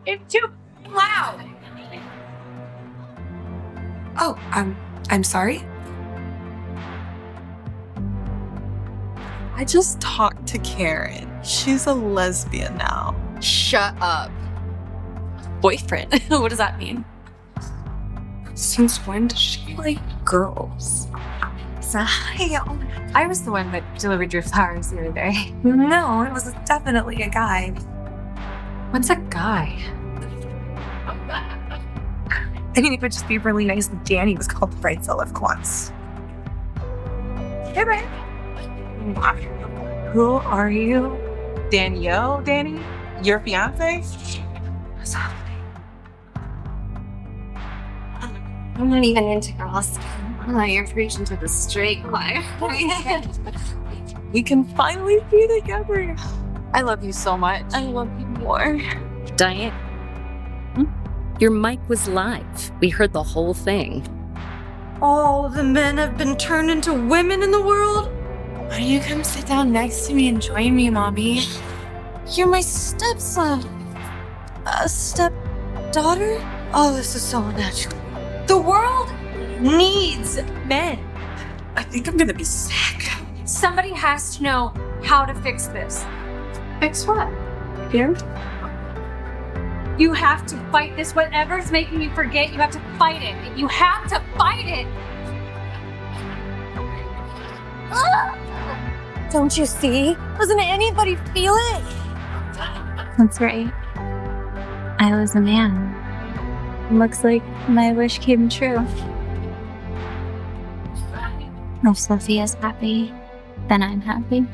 It's too loud. Oh, I'm sorry? I just talked to Karen. She's a lesbian now. Shut up. Boyfriend? What does that mean? Since when does she like girls? I was the one that delivered your flowers the other day. No, it was definitely a guy. What's a guy? I mean, it would just be really nice if Danny was called the bridezilla of once. Hey, babe. Who are you? Danielle, Danny? Your fiance? I'm not even into girls. You're preaching to the straight choir. We can finally be together. I love you so much. I love you more. Diane, your mic was live. We heard the whole thing. All the men have been turned into women in the world? Why don't you come sit down next to me and join me, Mommy? You're my stepson. A stepdaughter? Oh, this is so unnatural. The world needs men. I think I'm gonna be sick. Somebody has to know how to fix this. Fix what? Here? You have to fight this. Whatever's making you forget, you have to fight it. You have to fight it. Don't you see? Doesn't anybody feel it? That's right. I was a man. Looks like my wish came true. If Sophia's happy, then I'm happy.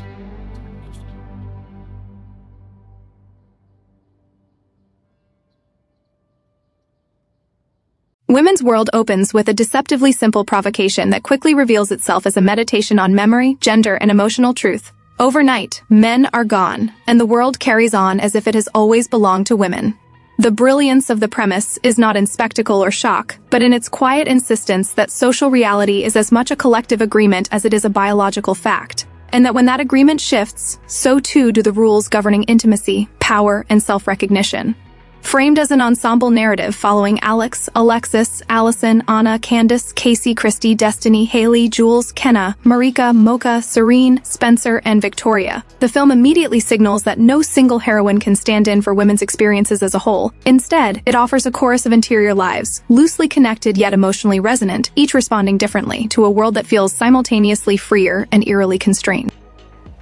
Women's World opens with a deceptively simple provocation that quickly reveals itself as a meditation on memory, gender, and emotional truth. Overnight, men are gone, and the world carries on as if it has always belonged to women. The brilliance of the premise is not in spectacle or shock, but in its quiet insistence that social reality is as much a collective agreement as it is a biological fact, and that when that agreement shifts, so too do the rules governing intimacy, power, and self-recognition. Framed as an ensemble narrative following Alex, Alexis, Allison, Anna, Candace, Casey, Christy, Destiny, Haley, Jules, Kenna, Marika, Mocha, Serene, Spencer, and Victoria, the film immediately signals that no single heroine can stand in for women's experiences as a whole. Instead, it offers a chorus of interior lives, loosely connected yet emotionally resonant, each responding differently to a world that feels simultaneously freer and eerily constrained.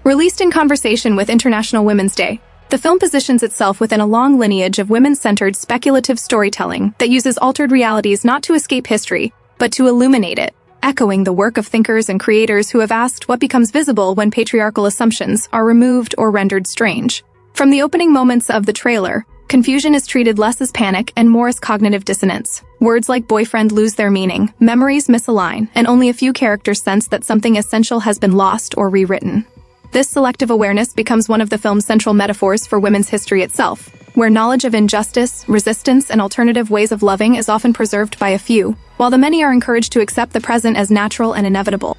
Released in conversation with International Women's Day, the film positions itself within a long lineage of women-centered speculative storytelling that uses altered realities not to escape history, but to illuminate it, echoing the work of thinkers and creators who have asked what becomes visible when patriarchal assumptions are removed or rendered strange. From the opening moments of the trailer, confusion is treated less as panic and more as cognitive dissonance. Words like boyfriend lose their meaning, memories misalign, and only a few characters sense that something essential has been lost or rewritten. This selective awareness becomes one of the film's central metaphors for women's history itself, where knowledge of injustice, resistance, and alternative ways of loving is often preserved by a few, while the many are encouraged to accept the present as natural and inevitable.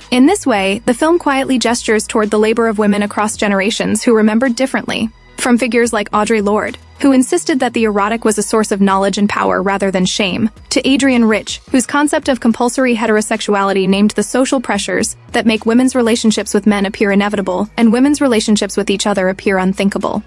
In this way, the film quietly gestures toward the labor of women across generations who remembered differently, from figures like Audre Lorde, who insisted that the erotic was a source of knowledge and power rather than shame, to Adrienne Rich, whose concept of compulsory heterosexuality named the social pressures that make women's relationships with men appear inevitable and women's relationships with each other appear unthinkable.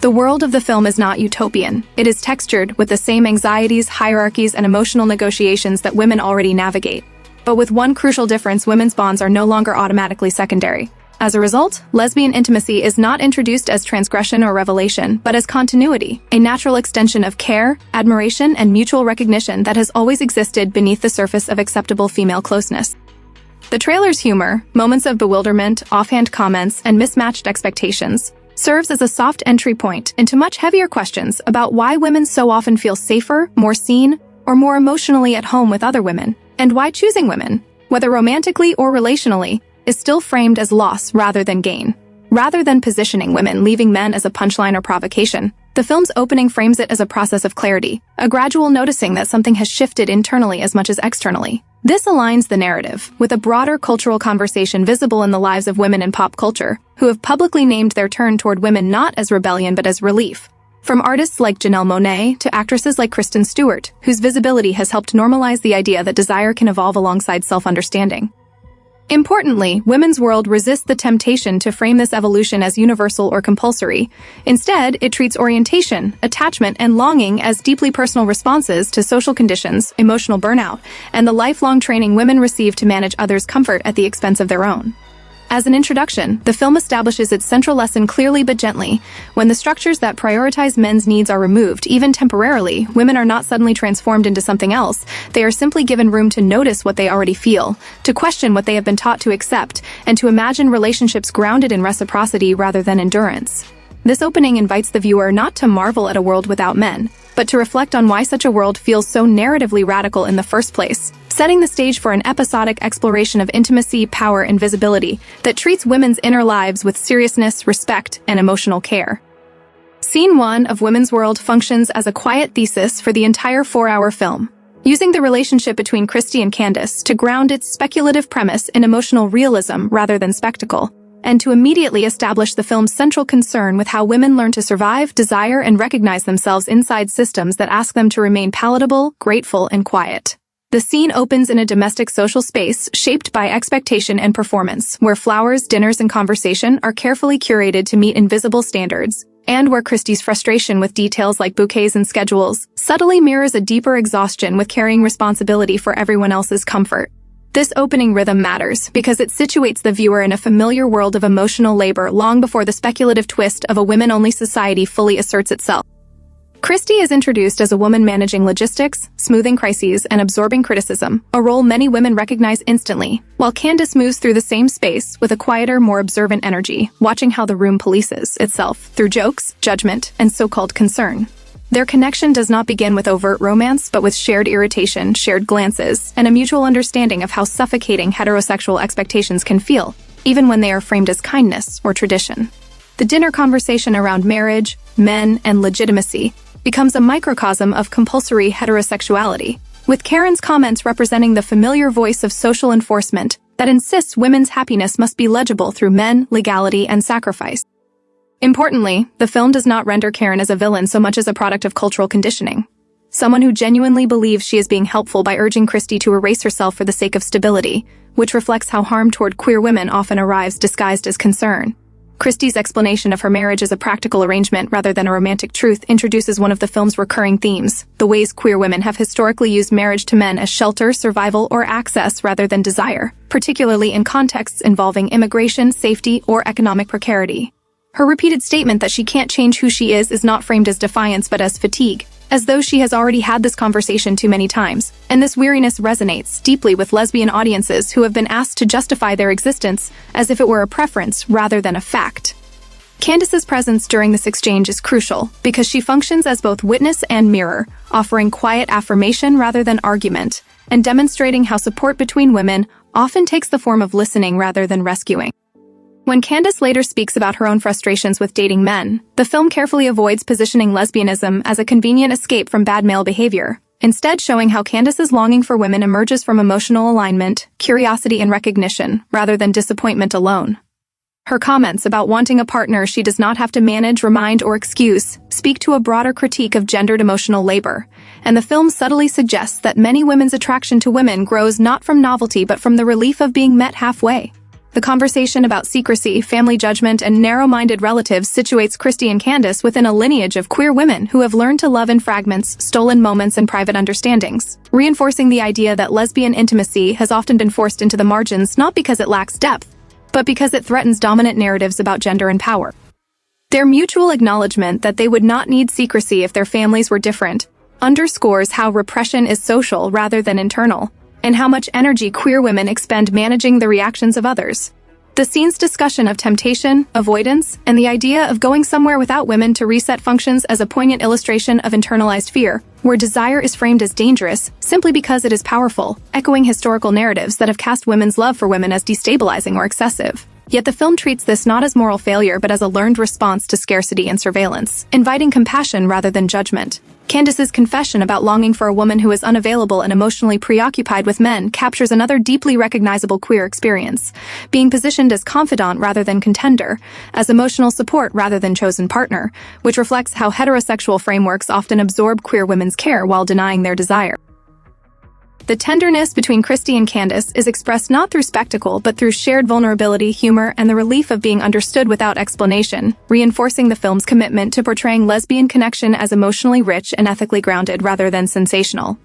The world of the film is not utopian. It is textured with the same anxieties, hierarchies, and emotional negotiations that women already navigate. But with one crucial difference, women's bonds are no longer automatically secondary. As a result, lesbian intimacy is not introduced as transgression or revelation, but as continuity, a natural extension of care, admiration, and mutual recognition that has always existed beneath the surface of acceptable female closeness. The trailer's humor, moments of bewilderment, offhand comments, and mismatched expectations, serves as a soft entry point into much heavier questions about why women so often feel safer, more seen, or more emotionally at home with other women, and why choosing women, whether romantically or relationally, is still framed as loss rather than gain. Rather than positioning women leaving men as a punchline or provocation, the film's opening frames it as a process of clarity, a gradual noticing that something has shifted internally as much as externally. This aligns the narrative with a broader cultural conversation visible in the lives of women in pop culture, who have publicly named their turn toward women not as rebellion but as relief. From artists like Janelle Monáe to actresses like Kristen Stewart, whose visibility has helped normalize the idea that desire can evolve alongside self-understanding. Importantly, Women's World resists the temptation to frame this evolution as universal or compulsory. Instead, it treats orientation, attachment, and longing as deeply personal responses to social conditions, emotional burnout, and the lifelong training women receive to manage others' comfort at the expense of their own. As an introduction, the film establishes its central lesson clearly but gently. When the structures that prioritize men's needs are removed, even temporarily, women are not suddenly transformed into something else. They are simply given room to notice what they already feel, to question what they have been taught to accept, and to imagine relationships grounded in reciprocity rather than endurance. This opening invites the viewer not to marvel at a world without men, but to reflect on why such a world feels so narratively radical in the first place, setting the stage for an episodic exploration of intimacy, power, and visibility that treats women's inner lives with seriousness, respect, and emotional care. Scene 1 of Women's World functions as a quiet thesis for the entire 4-hour film, using the relationship between Christy and Candace to ground its speculative premise in emotional realism rather than spectacle, and to immediately establish the film's central concern with how women learn to survive, desire, and recognize themselves inside systems that ask them to remain palatable, grateful, and quiet. The scene opens in a domestic social space shaped by expectation and performance, where flowers, dinners, and conversation are carefully curated to meet invisible standards, and where Christy's frustration with details like bouquets and schedules subtly mirrors a deeper exhaustion with carrying responsibility for everyone else's comfort. This opening rhythm matters because it situates the viewer in a familiar world of emotional labor long before the speculative twist of a women-only society fully asserts itself. Christy is introduced as a woman managing logistics, smoothing crises, and absorbing criticism, a role many women recognize instantly, while Candace moves through the same space with a quieter, more observant energy, watching how the room polices itself through jokes, judgment, and so-called concern. Their connection does not begin with overt romance, but with shared irritation, shared glances, and a mutual understanding of how suffocating heterosexual expectations can feel, even when they are framed as kindness or tradition. The dinner conversation around marriage, men, and legitimacy becomes a microcosm of compulsory heterosexuality, with Karen's comments representing the familiar voice of social enforcement that insists women's happiness must be legible through men, legality, and sacrifice. Importantly, the film does not render Karen as a villain so much as a product of cultural conditioning. Someone who genuinely believes she is being helpful by urging Christy to erase herself for the sake of stability, which reflects how harm toward queer women often arrives disguised as concern. Christy's explanation of her marriage as a practical arrangement rather than a romantic truth introduces one of the film's recurring themes, the ways queer women have historically used marriage to men as shelter, survival, or access rather than desire, particularly in contexts involving immigration, safety, or economic precarity. Her repeated statement that she can't change who she is not framed as defiance but as fatigue, as though she has already had this conversation too many times, and this weariness resonates deeply with lesbian audiences who have been asked to justify their existence as if it were a preference rather than a fact. Candace's presence during this exchange is crucial because she functions as both witness and mirror, offering quiet affirmation rather than argument, and demonstrating how support between women often takes the form of listening rather than rescuing. When Candace later speaks about her own frustrations with dating men, the film carefully avoids positioning lesbianism as a convenient escape from bad male behavior, instead showing how Candace's longing for women emerges from emotional alignment, curiosity, and recognition, rather than disappointment alone. Her comments about wanting a partner she does not have to manage, remind, or excuse speak to a broader critique of gendered emotional labor, and the film subtly suggests that many women's attraction to women grows not from novelty but from the relief of being met halfway. The conversation about secrecy, family judgment, and narrow-minded relatives situates Christy and Candace within a lineage of queer women who have learned to love in fragments, stolen moments, and private understandings, reinforcing the idea that lesbian intimacy has often been forced into the margins not because it lacks depth, but because it threatens dominant narratives about gender and power. Their mutual acknowledgement that they would not need secrecy if their families were different underscores how repression is social rather than internal, and how much energy queer women expend managing the reactions of others. The scene's discussion of temptation, avoidance, and the idea of going somewhere without women to reset functions as a poignant illustration of internalized fear, where desire is framed as dangerous simply because it is powerful, echoing historical narratives that have cast women's love for women as destabilizing or excessive. Yet the film treats this not as moral failure but as a learned response to scarcity and surveillance, inviting compassion rather than judgment. Candace's confession about longing for a woman who is unavailable and emotionally preoccupied with men captures another deeply recognizable queer experience, being positioned as confidant rather than contender, as emotional support rather than chosen partner, which reflects how heterosexual frameworks often absorb queer women's care while denying their desire. The tenderness between Christy and Candace is expressed not through spectacle but through shared vulnerability, humor, and the relief of being understood without explanation, reinforcing the film's commitment to portraying lesbian connection as emotionally rich and ethically grounded rather than sensational.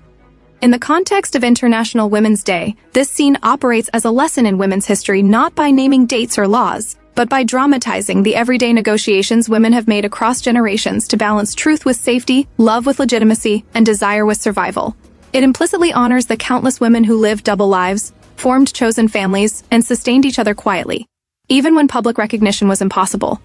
In the context of International Women's Day, this scene operates as a lesson in women's history not by naming dates or laws, but by dramatizing the everyday negotiations women have made across generations to balance truth with safety, love with legitimacy, and desire with survival. It implicitly honors the countless women who lived double lives, formed chosen families, and sustained each other quietly, even when public recognition was impossible.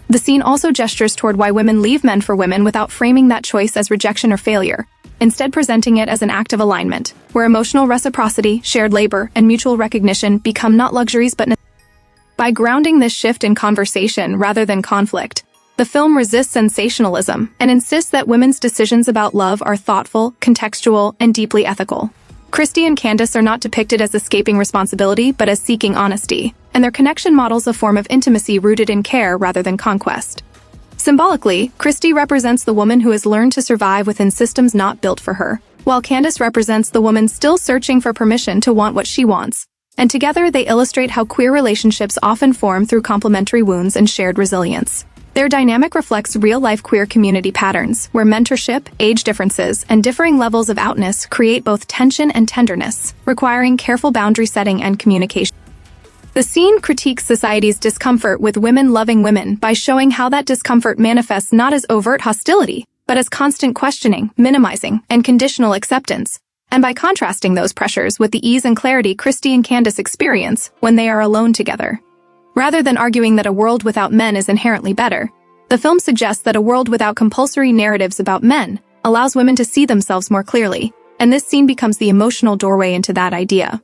The scene also gestures toward why women leave men for women without framing that choice as rejection or failure, instead presenting it as an act of alignment, where emotional reciprocity, shared labor, and mutual recognition become not luxuries but necessities. By grounding this shift in conversation rather than conflict, the film resists sensationalism and insists that women's decisions about love are thoughtful, contextual, and deeply ethical. Christy and Candace are not depicted as escaping responsibility but as seeking honesty, and their connection models a form of intimacy rooted in care rather than conquest. Symbolically, Christy represents the woman who has learned to survive within systems not built for her, while Candace represents the woman still searching for permission to want what she wants. And together they illustrate how queer relationships often form through complementary wounds and shared resilience. Their dynamic reflects real-life queer community patterns, where mentorship, age differences, and differing levels of outness create both tension and tenderness, requiring careful boundary setting and communication. The scene critiques society's discomfort with women loving women by showing how that discomfort manifests not as overt hostility, but as constant questioning, minimizing, and conditional acceptance, and by contrasting those pressures with the ease and clarity Christy and Candace experience when they are alone together. Rather than arguing that a world without men is inherently better, the film suggests that a world without compulsory narratives about men allows women to see themselves more clearly, and this scene becomes the emotional doorway into that idea.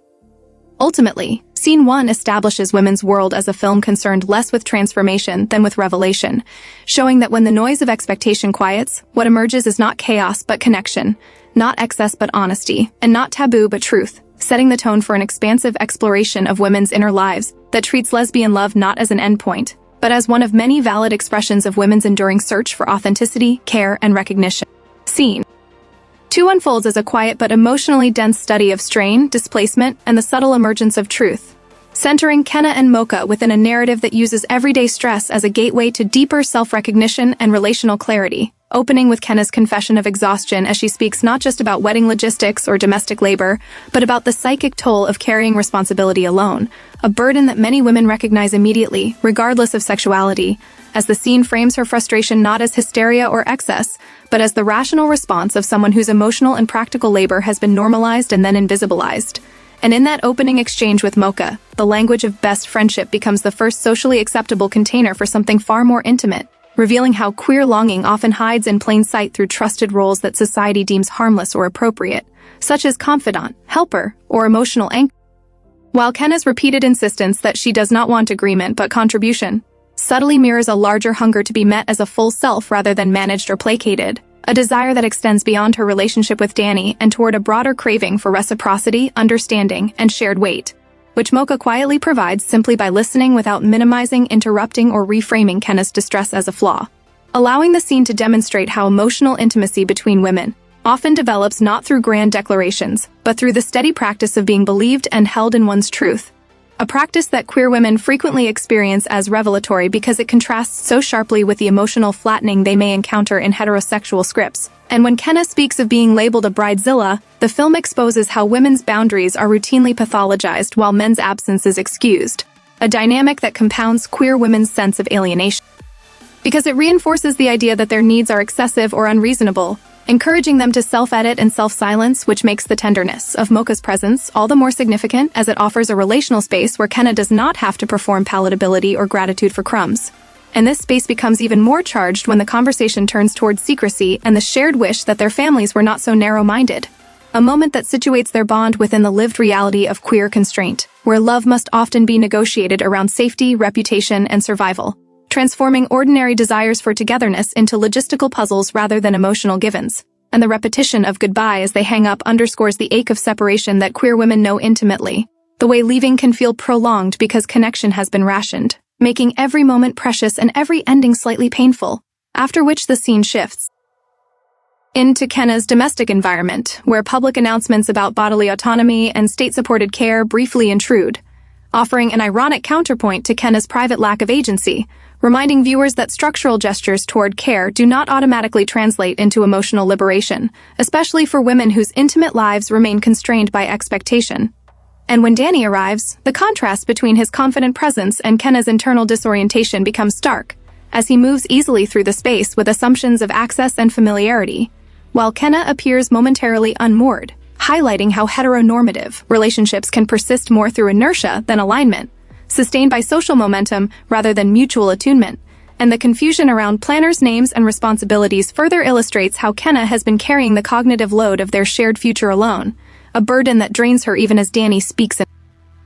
Ultimately, Scene 1 establishes women's world as a film concerned less with transformation than with revelation, showing that when the noise of expectation quiets, what emerges is not chaos but connection, not excess but honesty, and not taboo but truth, setting the tone for an expansive exploration of women's inner lives that treats lesbian love not as an endpoint, but as one of many valid expressions of women's enduring search for authenticity, care, and recognition. Scene 2 unfolds as a quiet but emotionally dense study of strain, displacement, and the subtle emergence of truth, centering Kenna and Mocha within a narrative that uses everyday stress as a gateway to deeper self-recognition and relational clarity, opening with Kenna's confession of exhaustion as she speaks not just about wedding logistics or domestic labor, but about the psychic toll of carrying responsibility alone, a burden that many women recognize immediately, regardless of sexuality, as the scene frames her frustration not as hysteria or excess, but as the rational response of someone whose emotional and practical labor has been normalized and then invisibilized. And in that opening exchange with Mocha, the language of best friendship becomes the first socially acceptable container for something far more intimate, revealing how queer longing often hides in plain sight through trusted roles that society deems harmless or appropriate, such as confidant, helper, or emotional anchor. While Kenna's repeated insistence that she does not want agreement but contribution subtly mirrors a larger hunger to be met as a full self rather than managed or placated, a desire that extends beyond her relationship with Danny and toward a broader craving for reciprocity, understanding, and shared weight, which Mocha quietly provides simply by listening without minimizing, interrupting, or reframing Kenna's distress as a flaw, allowing the scene to demonstrate how emotional intimacy between women often develops not through grand declarations, but through the steady practice of being believed and held in one's truth, a practice that queer women frequently experience as revelatory because it contrasts so sharply with the emotional flattening they may encounter in heterosexual scripts. And when Kenna speaks of being labeled a bridezilla, the film exposes how women's boundaries are routinely pathologized while men's absence is excused, a dynamic that compounds queer women's sense of alienation. Because it reinforces the idea that their needs are excessive or unreasonable, encouraging them to self-edit and self-silence, which makes the tenderness of Mocha's presence all the more significant as it offers a relational space where Kenna does not have to perform palatability or gratitude for crumbs. And this space becomes even more charged when the conversation turns towards secrecy and the shared wish that their families were not so narrow-minded, a moment that situates their bond within the lived reality of queer constraint, where love must often be negotiated around safety, reputation, and survival, transforming ordinary desires for togetherness into logistical puzzles rather than emotional givens. And the repetition of goodbye as they hang up underscores the ache of separation that queer women know intimately. The way leaving can feel prolonged because connection has been rationed, making every moment precious and every ending slightly painful, after which the scene shifts into Kenna's domestic environment, where public announcements about bodily autonomy and state-supported care briefly intrude, offering an ironic counterpoint to Kenna's private lack of agency, reminding viewers that structural gestures toward care do not automatically translate into emotional liberation, especially for women whose intimate lives remain constrained by expectation. And when Danny arrives, the contrast between his confident presence and Kenna's internal disorientation becomes stark, as he moves easily through the space with assumptions of access and familiarity, while Kenna appears momentarily unmoored, highlighting how heteronormative relationships can persist more through inertia than alignment, sustained by social momentum rather than mutual attunement. And the confusion around planners' names and responsibilities further illustrates how Kenna has been carrying the cognitive load of their shared future alone, a burden that drains her even as Danny speaks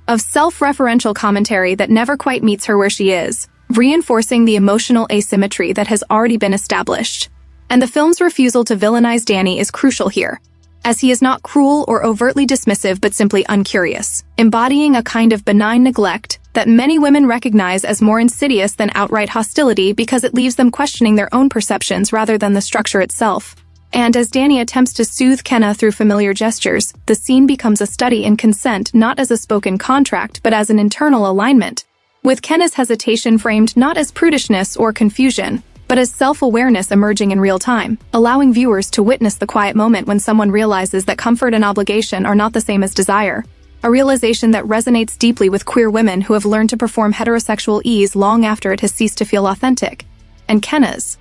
of self-referential commentary that never quite meets her where she is, reinforcing the emotional asymmetry that has already been established. And the film's refusal to villainize Danny is crucial here, as he is not cruel or overtly dismissive but simply uncurious, embodying a kind of benign neglect that many women recognize as more insidious than outright hostility because it leaves them questioning their own perceptions rather than the structure itself. And as Danny attempts to soothe Kenna through familiar gestures, the scene becomes a study in consent not as a spoken contract but as an internal alignment, with Kenna's hesitation framed not as prudishness or confusion, but as self-awareness emerging in real time, allowing viewers to witness the quiet moment when someone realizes that comfort and obligation are not the same as desire, a realization that resonates deeply with queer women who have learned to perform heterosexual ease long after it has ceased to feel authentic. And Kenna's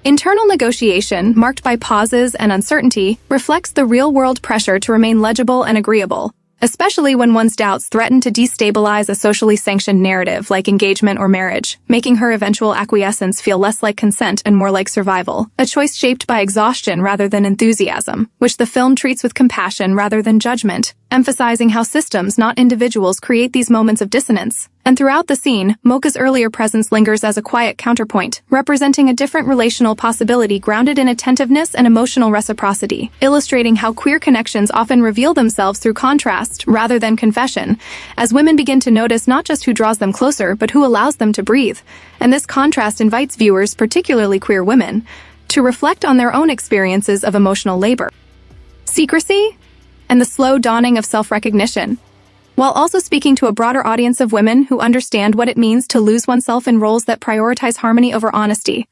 internal negotiation, marked by pauses and uncertainty, reflects the real-world pressure to remain legible and agreeable, especially when one's doubts threaten to destabilize a socially sanctioned narrative like engagement or marriage, making her eventual acquiescence feel less like consent and more like survival, a choice shaped by exhaustion rather than enthusiasm, which the film treats with compassion rather than judgment, emphasizing how systems, not individuals, create these moments of dissonance. And throughout the scene, Mocha's earlier presence lingers as a quiet counterpoint, representing a different relational possibility grounded in attentiveness and emotional reciprocity, illustrating how queer connections often reveal themselves through contrast rather than confession, as women begin to notice not just who draws them closer, but who allows them to breathe. And this contrast invites viewers, particularly queer women, to reflect on their own experiences of emotional labor, secrecy, and the slow dawning of self-recognition, while also speaking to a broader audience of women who understand what it means to lose oneself in roles that prioritize harmony over honesty.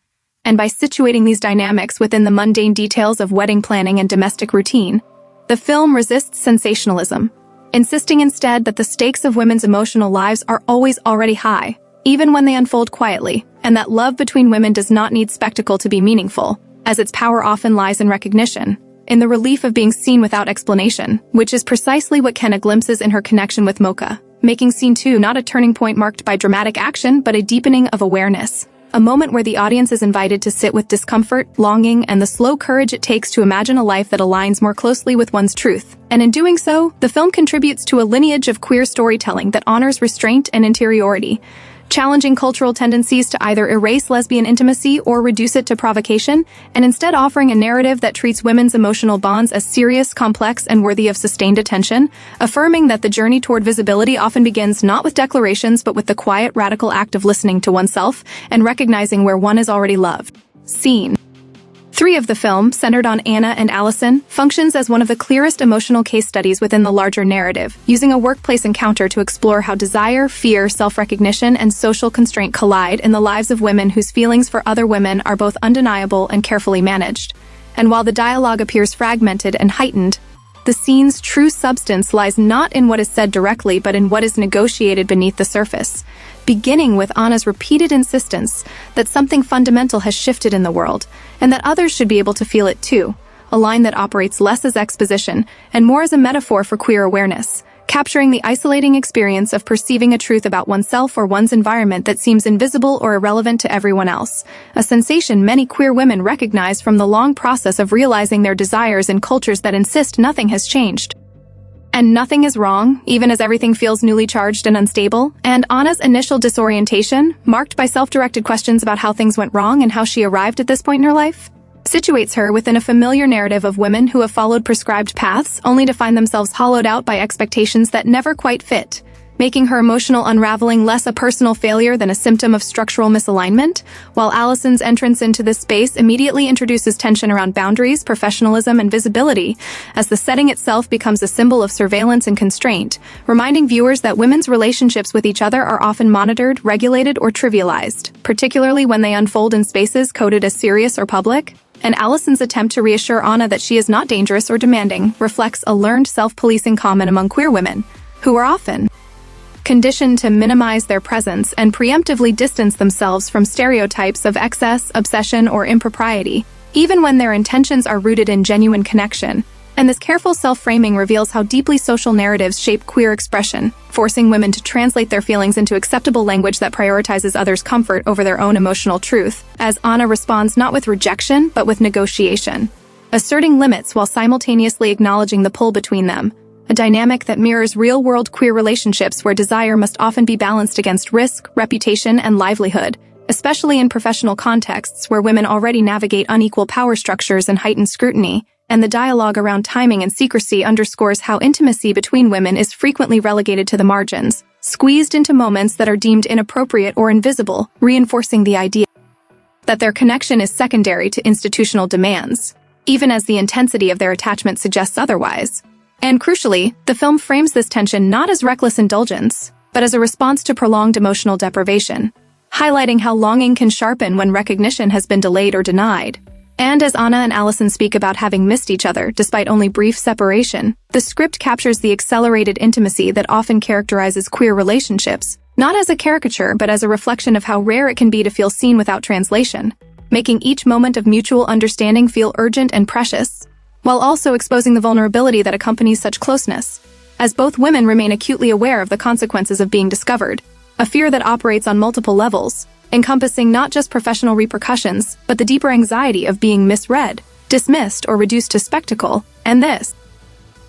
And by situating these dynamics within the mundane details of wedding planning and domestic routine, the film resists sensationalism, insisting instead that the stakes of women's emotional lives are always already high, even when they unfold quietly, and that love between women does not need spectacle to be meaningful, as its power often lies in recognition, in the relief of being seen without explanation, which is precisely what Kenna glimpses in her connection with Mocha, making Scene 2 not a turning point marked by dramatic action, but a deepening of awareness. A moment where the audience is invited to sit with discomfort, longing, and the slow courage it takes to imagine a life that aligns more closely with one's truth. And in doing so, the film contributes to a lineage of queer storytelling that honors restraint and interiority, challenging cultural tendencies to either erase lesbian intimacy or reduce it to provocation, and instead offering a narrative that treats women's emotional bonds as serious, complex, and worthy of sustained attention, affirming that the journey toward visibility often begins not with declarations but with the quiet, radical act of listening to oneself and recognizing where one is already loved. Scene 3 of the film, centered on Anna and Allison, functions as one of the clearest emotional case studies within the larger narrative, using a workplace encounter to explore how desire, fear, self-recognition, and social constraint collide in the lives of women whose feelings for other women are both undeniable and carefully managed. And while the dialogue appears fragmented and heightened, the scene's true substance lies not in what is said directly but in what is negotiated beneath the surface, beginning with Anna's repeated insistence that something fundamental has shifted in the world, and that others should be able to feel it too, a line that operates less as exposition and more as a metaphor for queer awareness, capturing the isolating experience of perceiving a truth about oneself or one's environment that seems invisible or irrelevant to everyone else, a sensation many queer women recognize from the long process of realizing their desires in cultures that insist nothing has changed. And nothing is wrong, even as everything feels newly charged and unstable, and Anna's initial disorientation, marked by self-directed questions about how things went wrong and how she arrived at this point in her life, situates her within a familiar narrative of women who have followed prescribed paths only to find themselves hollowed out by expectations that never quite fit, making her emotional unraveling less a personal failure than a symptom of structural misalignment, while Allison's entrance into this space immediately introduces tension around boundaries, professionalism, and visibility, as the setting itself becomes a symbol of surveillance and constraint, reminding viewers that women's relationships with each other are often monitored, regulated, or trivialized, particularly when they unfold in spaces coded as serious or public. And Allison's attempt to reassure Anna that she is not dangerous or demanding reflects a learned self-policing common among queer women, who are often conditioned to minimize their presence and preemptively distance themselves from stereotypes of excess, obsession, or impropriety, even when their intentions are rooted in genuine connection. And this careful self-framing reveals how deeply social narratives shape queer expression, forcing women to translate their feelings into acceptable language that prioritizes others' comfort over their own emotional truth, as Anna responds not with rejection, but with negotiation, asserting limits while simultaneously acknowledging the pull between them, a dynamic that mirrors real-world queer relationships where desire must often be balanced against risk, reputation, and livelihood, especially in professional contexts where women already navigate unequal power structures and heightened scrutiny. And the dialogue around timing and secrecy underscores how intimacy between women is frequently relegated to the margins, squeezed into moments that are deemed inappropriate or invisible, reinforcing the idea that their connection is secondary to institutional demands, even as the intensity of their attachment suggests otherwise. And crucially, the film frames this tension not as reckless indulgence, but as a response to prolonged emotional deprivation, highlighting how longing can sharpen when recognition has been delayed or denied. And as Anna and Allison speak about having missed each other despite only brief separation, the script captures the accelerated intimacy that often characterizes queer relationships, not as a caricature but as a reflection of how rare it can be to feel seen without translation, making each moment of mutual understanding feel urgent and precious, while also exposing the vulnerability that accompanies such closeness, as both women remain acutely aware of the consequences of being discovered, a fear that operates on multiple levels, encompassing not just professional repercussions, but the deeper anxiety of being misread, dismissed, or reduced to spectacle. And this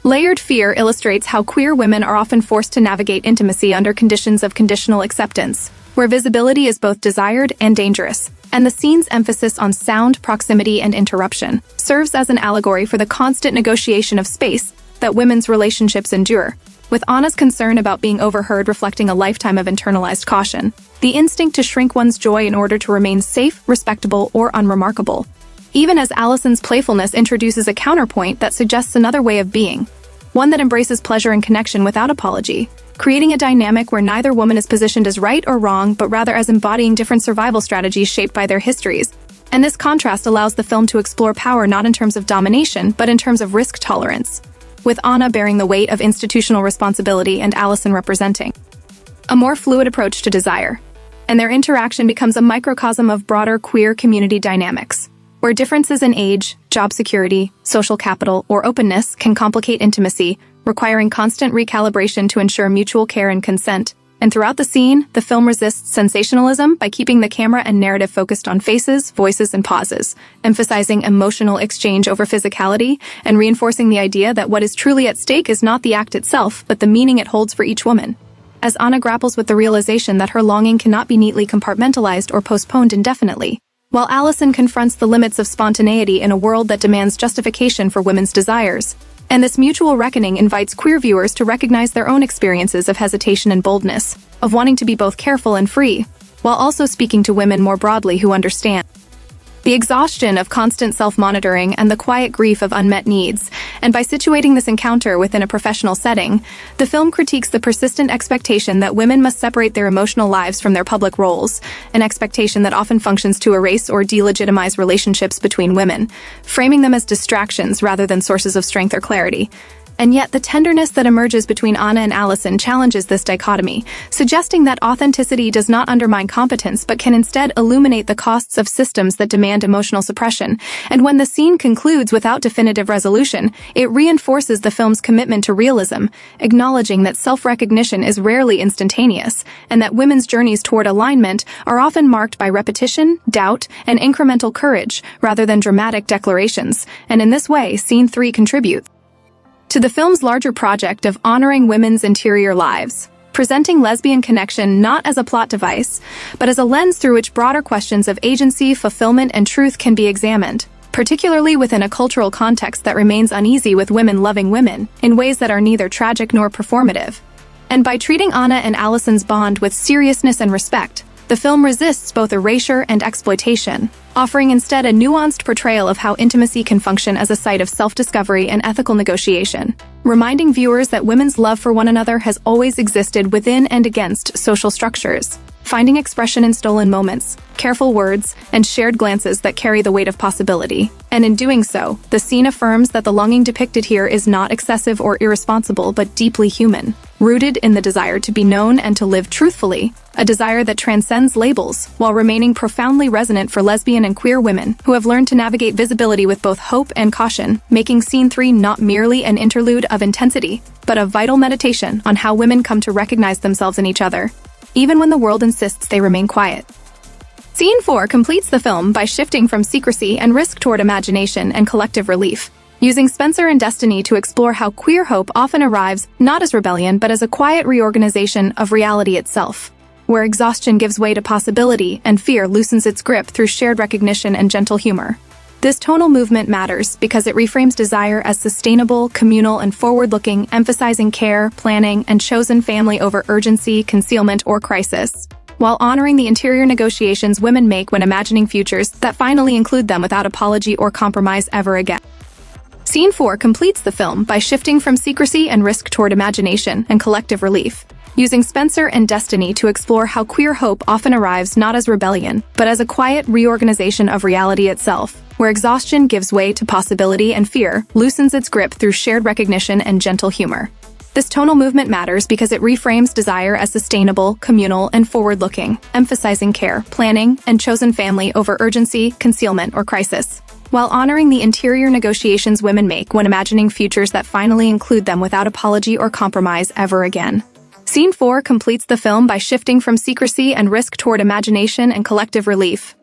layered fear illustrates how queer women are often forced to navigate intimacy under conditions of conditional acceptance, where visibility is both desired and dangerous, and the scene's emphasis on sound, proximity, and interruption serves as an allegory for the constant negotiation of space that women's relationships endure, with Anna's concern about being overheard reflecting a lifetime of internalized caution, the instinct to shrink one's joy in order to remain safe, respectable, or unremarkable, even as Allison's playfulness introduces a counterpoint that suggests another way of being, one that embraces pleasure and connection without apology, creating a dynamic where neither woman is positioned as right or wrong, but rather as embodying different survival strategies shaped by their histories. And this contrast allows the film to explore power not in terms of domination, but in terms of risk tolerance, with Anna bearing the weight of institutional responsibility and Allison representing a more fluid approach to desire. And their interaction becomes a microcosm of broader queer community dynamics, where differences in age, job security, social capital, or openness can complicate intimacy, requiring constant recalibration to ensure mutual care and consent. And throughout the scene, the film resists sensationalism by keeping the camera and narrative focused on faces, voices, and pauses, emphasizing emotional exchange over physicality, and reinforcing the idea that what is truly at stake is not the act itself, but the meaning it holds for each woman. As Anna grapples with the realization that her longing cannot be neatly compartmentalized or postponed indefinitely, while Allison confronts the limits of spontaneity in a world that demands justification for women's desires. And this mutual reckoning invites queer viewers to recognize their own experiences of hesitation and boldness, of wanting to be both careful and free, while also speaking to women more broadly who understand the exhaustion of constant self-monitoring and the quiet grief of unmet needs. And by situating this encounter within a professional setting, the film critiques the persistent expectation that women must separate their emotional lives from their public roles, an expectation that often functions to erase or delegitimize relationships between women, framing them as distractions rather than sources of strength or clarity. And yet the tenderness that emerges between Anna and Allison challenges this dichotomy, suggesting that authenticity does not undermine competence but can instead illuminate the costs of systems that demand emotional suppression. And when the scene concludes without definitive resolution, it reinforces the film's commitment to realism, acknowledging that self-recognition is rarely instantaneous, and that women's journeys toward alignment are often marked by repetition, doubt, and incremental courage, rather than dramatic declarations. And in this way, Scene 3 contributes to the film's larger project of honoring women's interior lives, presenting lesbian connection not as a plot device, but as a lens through which broader questions of agency, fulfillment, and truth can be examined, particularly within a cultural context that remains uneasy with women loving women in ways that are neither tragic nor performative. And by treating Anna and Allison's bond with seriousness and respect, the film resists both erasure and exploitation, offering instead a nuanced portrayal of how intimacy can function as a site of self-discovery and ethical negotiation, reminding viewers that women's love for one another has always existed within and against social structures, finding expression in stolen moments, careful words, and shared glances that carry the weight of possibility. And in doing so, the scene affirms that the longing depicted here is not excessive or irresponsible, but deeply human, rooted in the desire to be known and to live truthfully, a desire that transcends labels while remaining profoundly resonant for lesbian and queer women who have learned to navigate visibility with both hope and caution, making Scene 3 not merely an interlude of intensity, but a vital meditation on how women come to recognize themselves in each other, even when the world insists they remain quiet. Scene 4 completes the film by shifting from secrecy and risk toward imagination and collective relief, using Spencer and Destiny to explore how queer hope often arrives not as rebellion but as a quiet reorganization of reality itself, where exhaustion gives way to possibility and fear loosens its grip through shared recognition and gentle humor. This tonal movement matters because it reframes desire as sustainable, communal, and forward-looking, emphasizing care, planning, and chosen family over urgency, concealment, or crisis, while honoring the interior negotiations women make when imagining futures that finally include them without apology or compromise ever again. Scene 4 completes the film by shifting from secrecy and risk toward imagination and collective relief, using Spencer and Destiny to explore how queer hope often arrives not as rebellion, but as a quiet reorganization of reality itself, where exhaustion gives way to possibility and fear loosens its grip through shared recognition and gentle humor. This tonal movement matters because it reframes desire as sustainable, communal, and forward-looking, emphasizing care, planning, and chosen family over urgency, concealment, or crisis, while honoring the interior negotiations women make when imagining futures that finally include them without apology or compromise ever again. Scene 4 completes the film by shifting from secrecy and risk toward imagination and collective relief,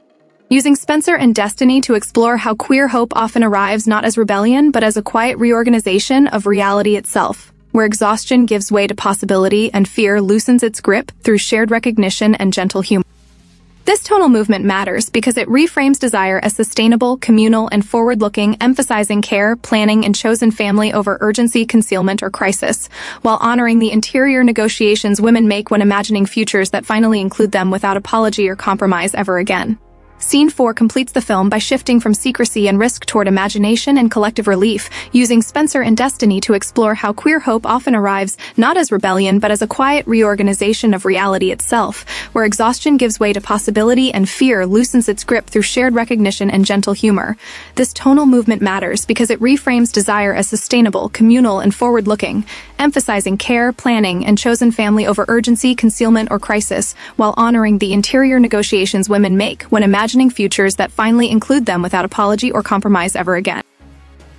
using Spencer and Destiny to explore how queer hope often arrives not as rebellion but as a quiet reorganization of reality itself, where exhaustion gives way to possibility and fear loosens its grip through shared recognition and gentle humor. This tonal movement matters because it reframes desire as sustainable, communal, and forward-looking, emphasizing care, planning, and chosen family over urgency, concealment, or crisis, while honoring the interior negotiations women make when imagining futures that finally include them without apology or compromise ever again. Scene 4 completes the film by shifting from secrecy and risk toward imagination and collective relief, using Spencer and Destiny to explore how queer hope often arrives not as rebellion but as a quiet reorganization of reality itself, where exhaustion gives way to possibility and fear loosens its grip through shared recognition and gentle humor. This tonal movement matters because it reframes desire as sustainable, communal, and forward-looking, emphasizing care, planning, and chosen family over urgency, concealment, or crisis, while honoring the interior negotiations women make when imagining futures that finally include them without apology or compromise ever again.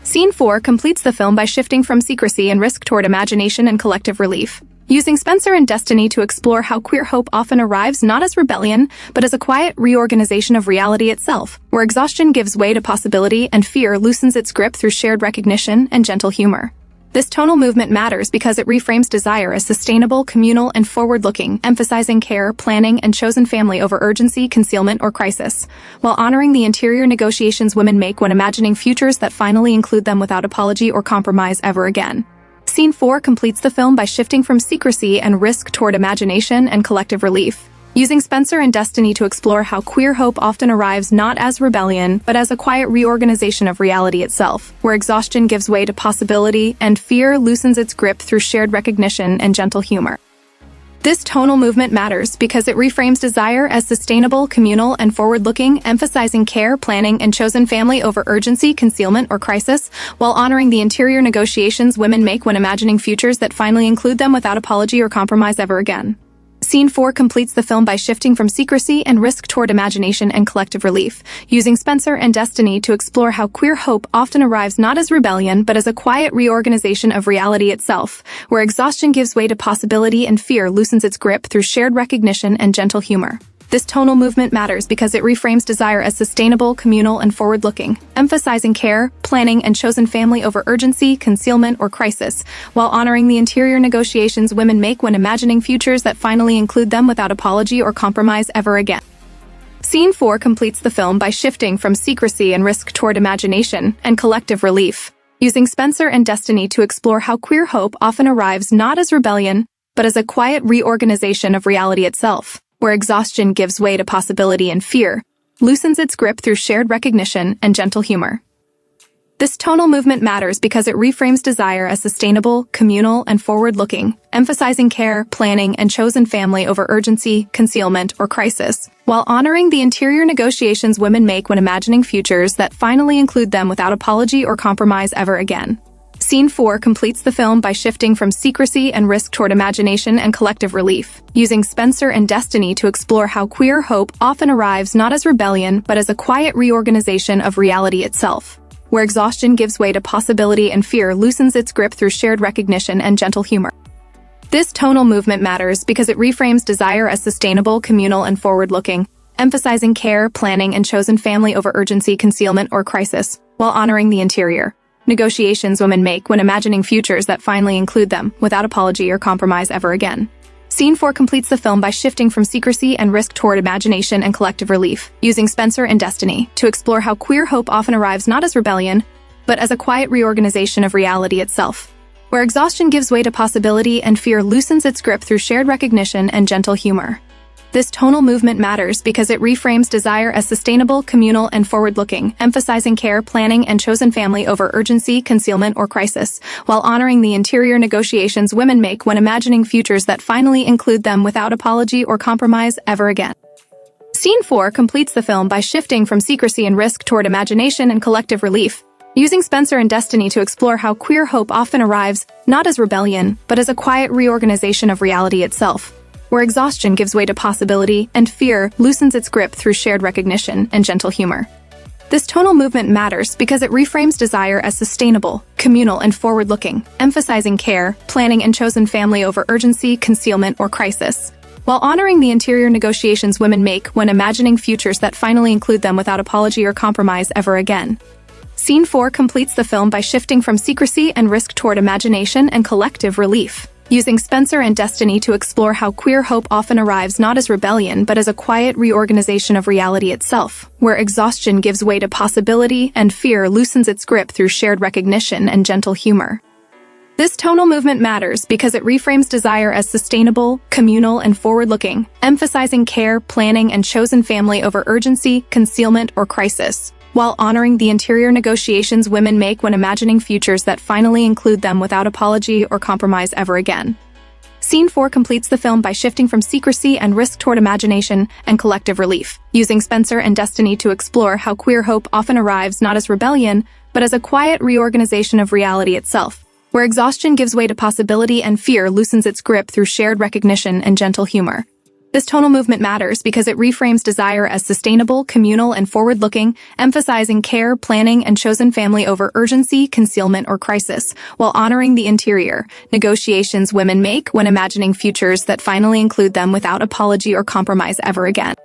Scene 4 completes the film by shifting from secrecy and risk toward imagination and collective relief, using Spencer and Destiny to explore how queer hope often arrives not as rebellion, but as a quiet reorganization of reality itself, where exhaustion gives way to possibility and fear loosens its grip through shared recognition and gentle humor. This tonal movement matters because it reframes desire as sustainable, communal, and forward-looking, emphasizing care, planning, and chosen family over urgency, concealment, or crisis, while honoring the interior negotiations women make when imagining futures that finally include them without apology or compromise ever again. Scene 4 completes the film by shifting from secrecy and risk toward imagination and collective relief, using Spencer and Destiny to explore how queer hope often arrives not as rebellion, but as a quiet reorganization of reality itself, where exhaustion gives way to possibility and fear loosens its grip through shared recognition and gentle humor. This tonal movement matters because it reframes desire as sustainable, communal, and forward-looking, emphasizing care, planning, and chosen family over urgency, concealment, or crisis, while honoring the interior negotiations women make when imagining futures that finally include them without apology or compromise ever again. Scene 4 completes the film by shifting from secrecy and risk toward imagination and collective relief, using Spencer and Destiny to explore how queer hope often arrives not as rebellion but as a quiet reorganization of reality itself, where exhaustion gives way to possibility and fear loosens its grip through shared recognition and gentle humor. This tonal movement matters because it reframes desire as sustainable, communal, and forward-looking, emphasizing care, planning, and chosen family over urgency, concealment, or crisis, while honoring the interior negotiations women make when imagining futures that finally include them without apology or compromise ever again. Scene 4 completes the film by shifting from secrecy and risk toward imagination and collective relief, using Spencer and Destiny to explore how queer hope often arrives not as rebellion, but as a quiet reorganization of reality itself, where exhaustion gives way to possibility and fear, loosens its grip through shared recognition and gentle humor. This tonal movement matters because it reframes desire as sustainable, communal, and forward-looking, emphasizing care, planning, and chosen family over urgency, concealment, or crisis, while honoring the interior negotiations women make when imagining futures that finally include them without apology or compromise ever again. Scene 4 completes the film by shifting from secrecy and risk toward imagination and collective relief, using Spencer and Destiny to explore how queer hope often arrives not as rebellion but as a quiet reorganization of reality itself, where exhaustion gives way to possibility and fear loosens its grip through shared recognition and gentle humor. This tonal movement matters because it reframes desire as sustainable, communal, and forward-looking, emphasizing care, planning, and chosen family over urgency, concealment, or crisis, while honoring the interior negotiations women make when imagining futures that finally include them without apology or compromise ever again. Scene 4 completes the film by shifting from secrecy and risk toward imagination and collective relief, using Spencer and Destiny to explore how queer hope often arrives not as rebellion, but as a quiet reorganization of reality itself, where exhaustion gives way to possibility and fear loosens its grip through shared recognition and gentle humor. This tonal movement matters because it reframes desire as sustainable, communal, and forward-looking, emphasizing care, planning, and chosen family over urgency, concealment, or crisis, while honoring the interior negotiations women make when imagining futures that finally include them without apology or compromise ever again. Scene 4 completes the film by shifting from secrecy and risk toward imagination and collective relief, using Spencer and Destiny to explore how queer hope often arrives not as rebellion, but as a quiet reorganization of reality itself, where exhaustion gives way to possibility and fear loosens its grip through shared recognition and gentle humor. This tonal movement matters because it reframes desire as sustainable, communal, and forward-looking, emphasizing care, planning, and chosen family over urgency, concealment, or crisis, while honoring the interior negotiations women make when imagining futures that finally include them without apology or compromise ever again. Scene 4 completes the film by shifting from secrecy and risk toward imagination and collective relief, using Spencer and Destiny to explore how queer hope often arrives not as rebellion but as a quiet reorganization of reality itself, where exhaustion gives way to possibility and fear loosens its grip through shared recognition and gentle humor. This tonal movement matters because it reframes desire as sustainable, communal, and forward-looking, emphasizing care, planning, and chosen family over urgency, concealment, or crisis, while honoring the interior negotiations women make when imagining futures that finally include them without apology or compromise ever again. Scene 4 completes the film by shifting from secrecy and risk toward imagination and collective relief, using Spencer and Destiny to explore how queer hope often arrives not as rebellion, but as a quiet reorganization of reality itself, where exhaustion gives way to possibility and fear loosens its grip through shared recognition and gentle humor. This tonal movement matters because it reframes desire as sustainable, communal, and forward-looking, emphasizing care, planning, and chosen family over urgency, concealment, or crisis, while honoring the interior negotiations women make when imagining futures that finally include them without apology or compromise ever again.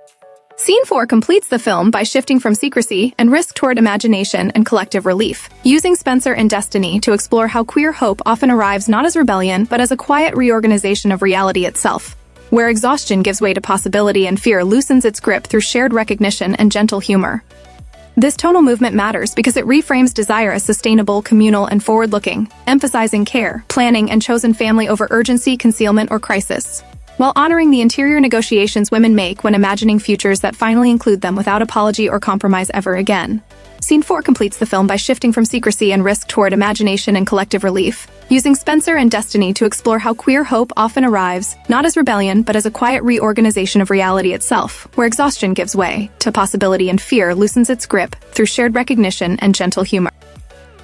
Scene 4 completes the film by shifting from secrecy and risk toward imagination and collective relief, using Spencer and Destiny to explore how queer hope often arrives not as rebellion but as a quiet reorganization of reality itself, where exhaustion gives way to possibility and fear loosens its grip through shared recognition and gentle humor. This tonal movement matters because it reframes desire as sustainable, communal, and forward-looking, emphasizing care, planning, and chosen family over urgency, concealment, or crisis, while honoring the interior negotiations women make when imagining futures that finally include them without apology or compromise ever again. Scene 4 completes the film by shifting from secrecy and risk toward imagination and collective relief, using Spencer and Destiny to explore how queer hope often arrives, not as rebellion, but as a quiet reorganization of reality itself, where exhaustion gives way to possibility and fear loosens its grip through shared recognition and gentle humor.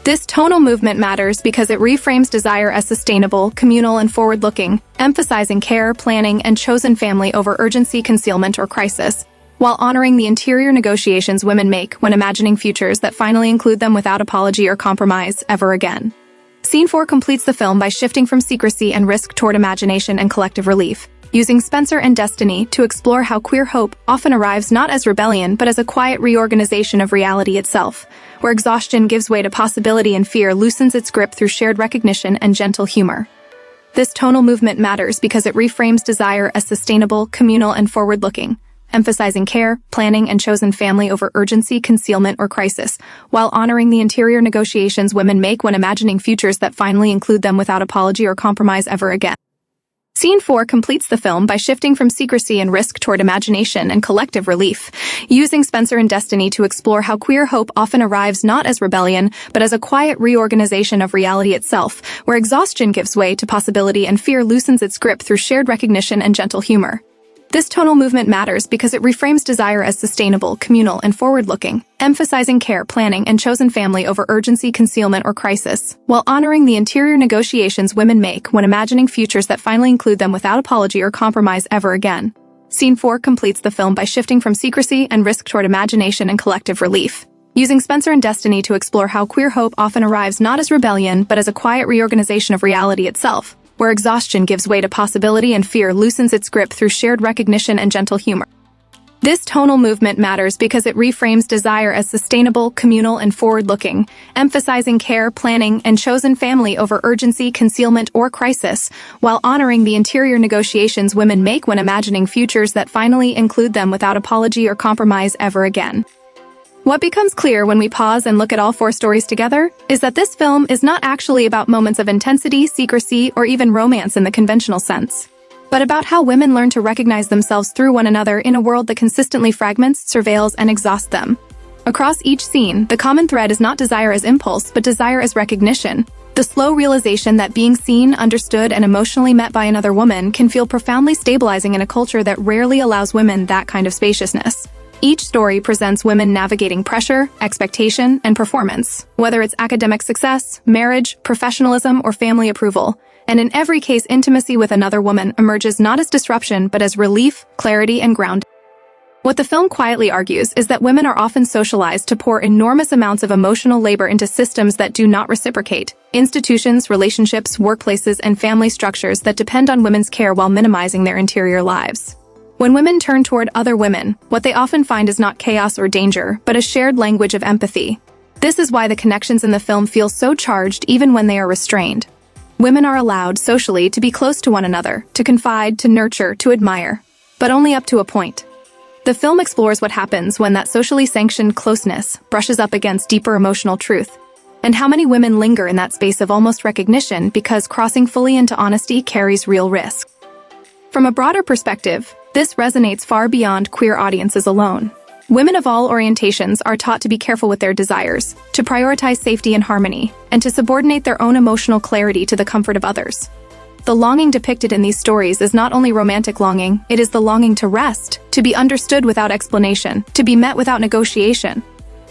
This tonal movement matters because it reframes desire as sustainable, communal, and forward-looking, emphasizing care, planning, and chosen family over urgency, concealment, or crisis, while honoring the interior negotiations women make when imagining futures that finally include them without apology or compromise ever again. Scene 4 completes the film by shifting from secrecy and risk toward imagination and collective relief, using Spencer and Destiny to explore how queer hope often arrives not as rebellion but as a quiet reorganization of reality itself, where exhaustion gives way to possibility and fear loosens its grip through shared recognition and gentle humor. This tonal movement matters because it reframes desire as sustainable, communal, and forward-looking, emphasizing care, planning, and chosen family over urgency, concealment, or crisis, while honoring the interior negotiations women make when imagining futures that finally include them without apology or compromise ever again. Scene 4 completes the film by shifting from secrecy and risk toward imagination and collective relief, using Spencer and Destiny to explore how queer hope often arrives not as rebellion, but as a quiet reorganization of reality itself, where exhaustion gives way to possibility and fear loosens its grip through shared recognition and gentle humor. This tonal movement matters because it reframes desire as sustainable, communal, and forward-looking, emphasizing care, planning, and chosen family over urgency, concealment, or crisis, while honoring the interior negotiations women make when imagining futures that finally include them without apology or compromise ever again. Scene 4 completes the film by shifting from secrecy and risk toward imagination and collective relief, using Spencer and Destiny to explore how queer hope often arrives not as rebellion but as a quiet reorganization of reality itself, where exhaustion gives way to possibility and fear loosens its grip through shared recognition and gentle humor. This tonal movement matters because it reframes desire as sustainable, communal, and forward-looking, emphasizing care, planning, and chosen family over urgency, concealment, or crisis, while honoring the interior negotiations women make when imagining futures that finally include them without apology or compromise ever again. What becomes clear when we pause and look at all 4 stories together is that this film is not actually about moments of intensity, secrecy, or even romance in the conventional sense, but about how women learn to recognize themselves through one another in a world that consistently fragments, surveils, and exhausts them. Across each scene, the common thread is not desire as impulse, but desire as recognition. The slow realization that being seen, understood, and emotionally met by another woman can feel profoundly stabilizing in a culture that rarely allows women that kind of spaciousness. Each story presents women navigating pressure, expectation, and performance, whether it's academic success, marriage, professionalism, or family approval. And in every case, intimacy with another woman emerges not as disruption, but as relief, clarity, and grounding. What the film quietly argues is that women are often socialized to pour enormous amounts of emotional labor into systems that do not reciprocate. Institutions, relationships, workplaces, and family structures that depend on women's care while minimizing their interior lives. When women turn toward other women, what they often find is not chaos or danger, but a shared language of empathy. This is why the connections in the film feel so charged even when they are restrained. Women are allowed, socially, to be close to one another, to confide, to nurture, to admire, but only up to a point. The film explores what happens when that socially sanctioned closeness brushes up against deeper emotional truth, and how many women linger in that space of almost recognition because crossing fully into honesty carries real risk. From a broader perspective, this resonates far beyond queer audiences alone. Women of all orientations are taught to be careful with their desires, to prioritize safety and harmony, and to subordinate their own emotional clarity to the comfort of others. The longing depicted in these stories is not only romantic longing, it is the longing to rest, to be understood without explanation, to be met without negotiation.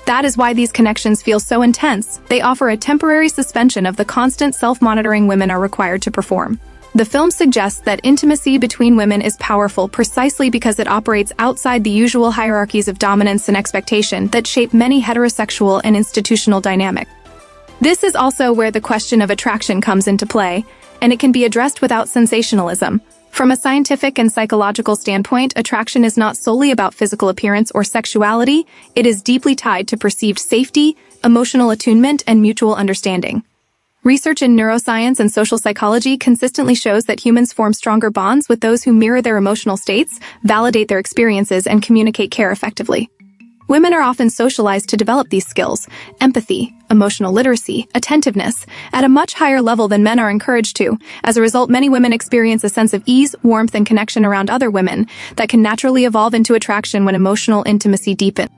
That is why these connections feel so intense. They offer a temporary suspension of the constant self-monitoring women are required to perform. The film suggests that intimacy between women is powerful precisely because it operates outside the usual hierarchies of dominance and expectation that shape many heterosexual and institutional dynamics. This is also where the question of attraction comes into play, and it can be addressed without sensationalism. From a scientific and psychological standpoint, attraction is not solely about physical appearance or sexuality. It is deeply tied to perceived safety, emotional attunement, and mutual understanding. Research in neuroscience and social psychology consistently shows that humans form stronger bonds with those who mirror their emotional states, validate their experiences, and communicate care effectively. Women are often socialized to develop these skills, empathy, emotional literacy, attentiveness, at a much higher level than men are encouraged to. As a result, many women experience a sense of ease, warmth, and connection around other women that can naturally evolve into attraction when emotional intimacy deepens.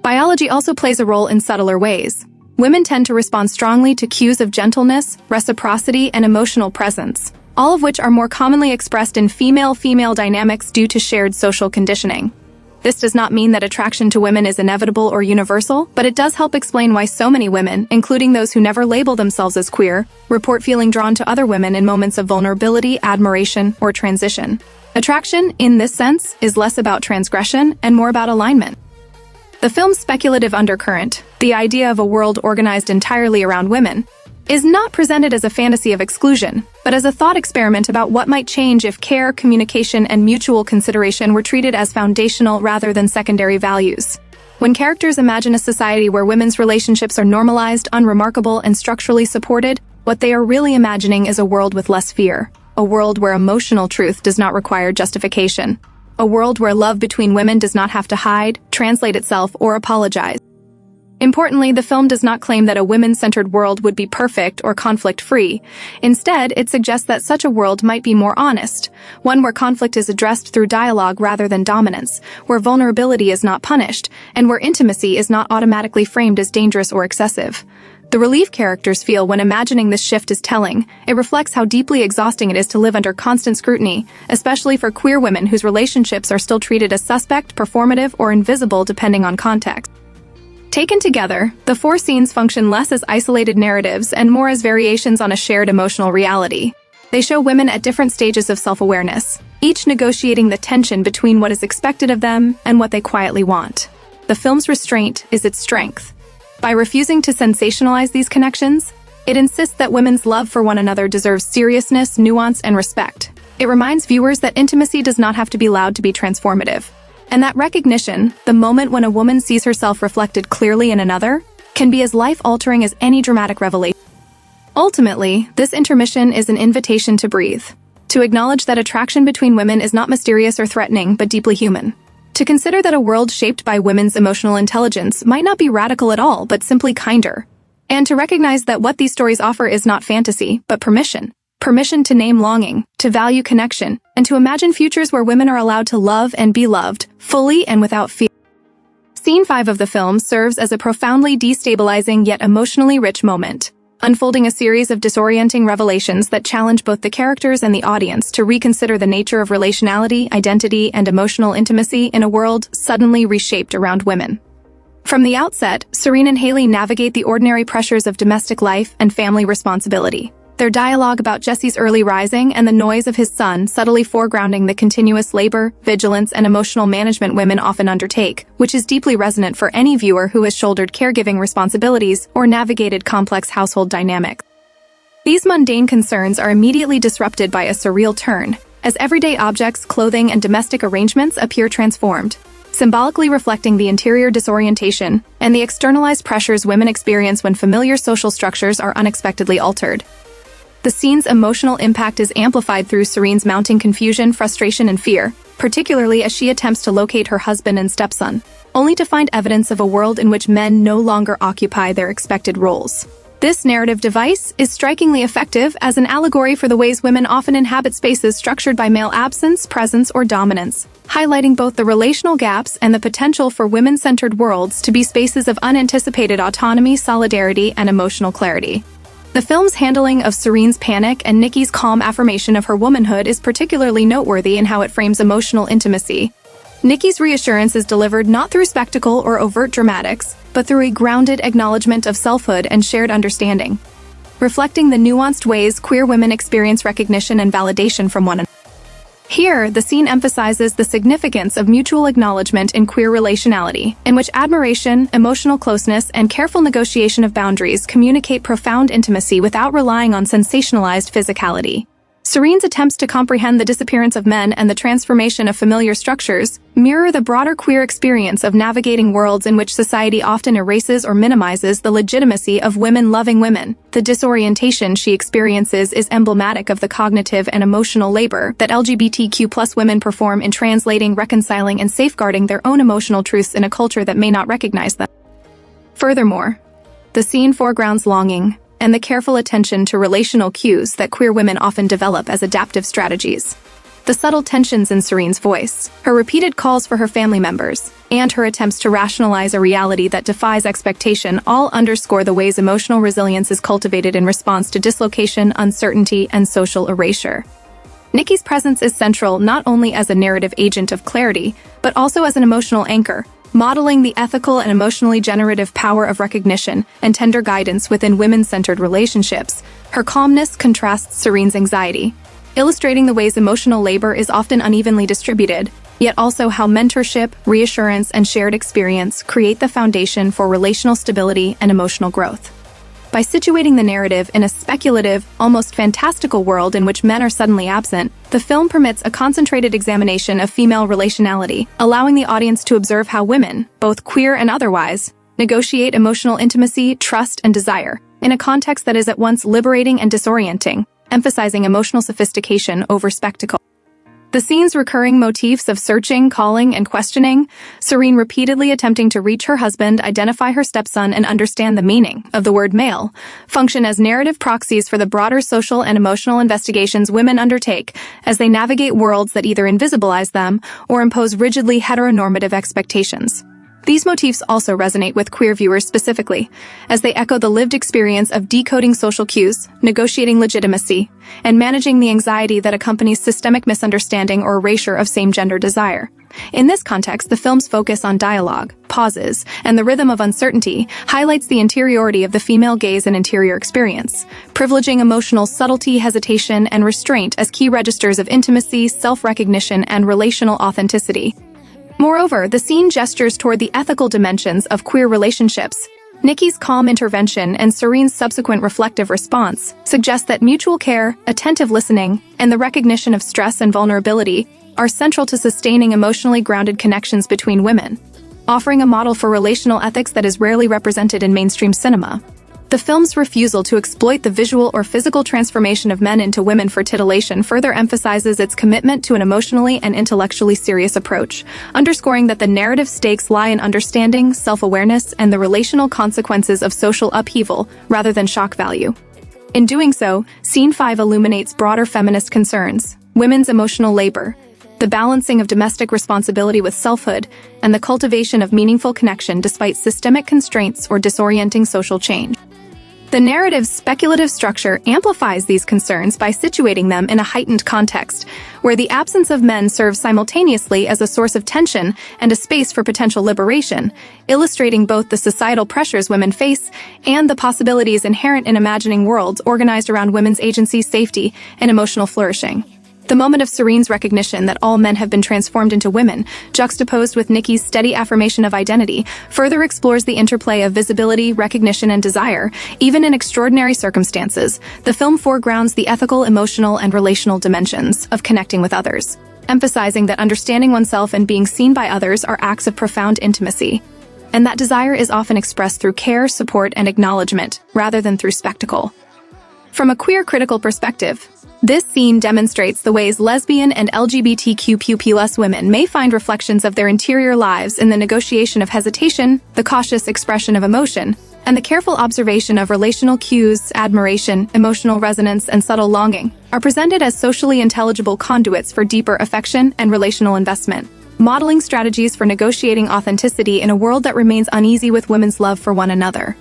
Biology also plays a role in subtler ways. Women tend to respond strongly to cues of gentleness, reciprocity, and emotional presence, all of which are more commonly expressed in female-female dynamics due to shared social conditioning. This does not mean that attraction to women is inevitable or universal, but it does help explain why so many women, including those who never label themselves as queer, report feeling drawn to other women in moments of vulnerability, admiration, or transition. Attraction, in this sense, is less about transgression and more about alignment. The film's speculative undercurrent, the idea of a world organized entirely around women, is not presented as a fantasy of exclusion, but as a thought experiment about what might change if care, communication, and mutual consideration were treated as foundational rather than secondary values. When characters imagine a society where women's relationships are normalized, unremarkable, and structurally supported, what they are really imagining is a world with less fear, a world where emotional truth does not require justification, a world where love between women does not have to hide, translate itself, or apologize. Importantly, the film does not claim that a women-centered world would be perfect or conflict-free. Instead, it suggests that such a world might be more honest, one where conflict is addressed through dialogue rather than dominance, where vulnerability is not punished, and where intimacy is not automatically framed as dangerous or excessive. The relief characters feel when imagining this shift is telling. It reflects how deeply exhausting it is to live under constant scrutiny, especially for queer women whose relationships are still treated as suspect, performative, or invisible depending on context. Taken together, the 4 scenes function less as isolated narratives and more as variations on a shared emotional reality. They show women at different stages of self-awareness, each negotiating the tension between what is expected of them and what they quietly want. The film's restraint is its strength. By refusing to sensationalize these connections, it insists that women's love for one another deserves seriousness, nuance, and respect. It reminds viewers that intimacy does not have to be loud to be transformative, and that recognition, the moment when a woman sees herself reflected clearly in another, can be as life-altering as any dramatic revelation. Ultimately, this intermission is an invitation to breathe, to acknowledge that attraction between women is not mysterious or threatening, but deeply human. To consider that a world shaped by women's emotional intelligence might not be radical at all, but simply kinder. And to recognize that what these stories offer is not fantasy, but permission. Permission to name longing, to value connection, and to imagine futures where women are allowed to love and be loved, fully and without fear. Scene 5 of the film serves as a profoundly destabilizing yet emotionally rich moment, unfolding a series of disorienting revelations that challenge both the characters and the audience to reconsider the nature of relationality, identity, and emotional intimacy in a world suddenly reshaped around women. From the outset, Serene and Haley navigate the ordinary pressures of domestic life and family responsibility. Their dialogue about Jesse's early rising and the noise of his son subtly foregrounding the continuous labor, vigilance, and emotional management women often undertake, which is deeply resonant for any viewer who has shouldered caregiving responsibilities or navigated complex household dynamics. These mundane concerns are immediately disrupted by a surreal turn, as everyday objects, clothing, and domestic arrangements appear transformed, symbolically reflecting the interior disorientation and the externalized pressures women experience when familiar social structures are unexpectedly altered. The scene's emotional impact is amplified through Serene's mounting confusion, frustration, and fear, particularly as she attempts to locate her husband and stepson, only to find evidence of a world in which men no longer occupy their expected roles. This narrative device is strikingly effective as an allegory for the ways women often inhabit spaces structured by male absence, presence, or dominance, highlighting both the relational gaps and the potential for women-centered worlds to be spaces of unanticipated autonomy, solidarity, and emotional clarity. The film's handling of Serene's panic and Nikki's calm affirmation of her womanhood is particularly noteworthy in how it frames emotional intimacy. Nikki's reassurance is delivered not through spectacle or overt dramatics, but through a grounded acknowledgement of selfhood and shared understanding, reflecting the nuanced ways queer women experience recognition and validation from one another. Here, the scene emphasizes the significance of mutual acknowledgement in queer relationality, in which admiration, emotional closeness, and careful negotiation of boundaries communicate profound intimacy without relying on sensationalized physicality. Serene's attempts to comprehend the disappearance of men and the transformation of familiar structures mirror the broader queer experience of navigating worlds in which society often erases or minimizes the legitimacy of women loving women. The disorientation she experiences is emblematic of the cognitive and emotional labor that LGBTQ+ women perform in translating, reconciling, and safeguarding their own emotional truths in a culture that may not recognize them. Furthermore, the scene foregrounds longing and the careful attention to relational cues that queer women often develop as adaptive strategies. The subtle tensions in Serene's voice, her repeated calls for her family members, and her attempts to rationalize a reality that defies expectation all underscore the ways emotional resilience is cultivated in response to dislocation, uncertainty, and social erasure. Nikki's presence is central not only as a narrative agent of clarity, but also as an emotional anchor, modeling the ethical and emotionally generative power of recognition and tender guidance within women-centered relationships. Her calmness contrasts Serene's anxiety, illustrating the ways emotional labor is often unevenly distributed, yet also how mentorship, reassurance, and shared experience create the foundation for relational stability and emotional growth. By situating the narrative in a speculative, almost fantastical world in which men are suddenly absent, the film permits a concentrated examination of female relationality, allowing the audience to observe how women, both queer and otherwise, negotiate emotional intimacy, trust, and desire, in a context that is at once liberating and disorienting, emphasizing emotional sophistication over spectacle. The scene's recurring motifs of searching, calling, and questioning, Serene repeatedly attempting to reach her husband, identify her stepson, and understand the meaning of the word male, function as narrative proxies for the broader social and emotional investigations women undertake as they navigate worlds that either invisibilize them or impose rigidly heteronormative expectations. These motifs also resonate with queer viewers specifically, as they echo the lived experience of decoding social cues, negotiating legitimacy, and managing the anxiety that accompanies systemic misunderstanding or erasure of same-gender desire. In this context, the film's focus on dialogue, pauses, and the rhythm of uncertainty highlights the interiority of the female gaze and interior experience, privileging emotional subtlety, hesitation, and restraint as key registers of intimacy, self-recognition, and relational authenticity. Moreover, the scene gestures toward the ethical dimensions of queer relationships. Nikki's calm intervention and Serene's subsequent reflective response suggest that mutual care, attentive listening, and the recognition of stress and vulnerability are central to sustaining emotionally grounded connections between women, offering a model for relational ethics that is rarely represented in mainstream cinema. The film's refusal to exploit the visual or physical transformation of men into women for titillation further emphasizes its commitment to an emotionally and intellectually serious approach, underscoring that the narrative stakes lie in understanding, self-awareness, and the relational consequences of social upheaval rather than shock value. In doing so, Scene 5 illuminates broader feminist concerns, women's emotional labor, the balancing of domestic responsibility with selfhood, and the cultivation of meaningful connection despite systemic constraints or disorienting social change. The narrative's speculative structure amplifies these concerns by situating them in a heightened context, where the absence of men serves simultaneously as a source of tension and a space for potential liberation, illustrating both the societal pressures women face and the possibilities inherent in imagining worlds organized around women's agency, safety, and emotional flourishing. The moment of Serene's recognition that all men have been transformed into women, juxtaposed with Nikki's steady affirmation of identity, further explores the interplay of visibility, recognition, and desire. Even in extraordinary circumstances, the film foregrounds the ethical, emotional, and relational dimensions of connecting with others, emphasizing that understanding oneself and being seen by others are acts of profound intimacy, and that desire is often expressed through care, support, and acknowledgement, rather than through spectacle. From a queer critical perspective, this scene demonstrates the ways lesbian and LGBTQ+ women may find reflections of their interior lives in the negotiation of hesitation, the cautious expression of emotion, and the careful observation of relational cues, admiration, emotional resonance, and subtle longing, are presented as socially intelligible conduits for deeper affection and relational investment, modeling strategies for negotiating authenticity in a world that remains uneasy with women's love for one another.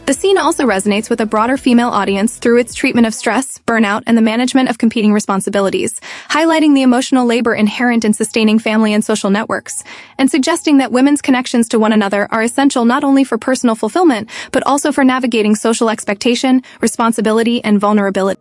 The scene also resonates with a broader female audience through its treatment of stress, burnout, and the management of competing responsibilities, highlighting the emotional labor inherent in sustaining family and social networks, and suggesting that women's connections to one another are essential not only for personal fulfillment, but also for navigating social expectation, responsibility, and vulnerability.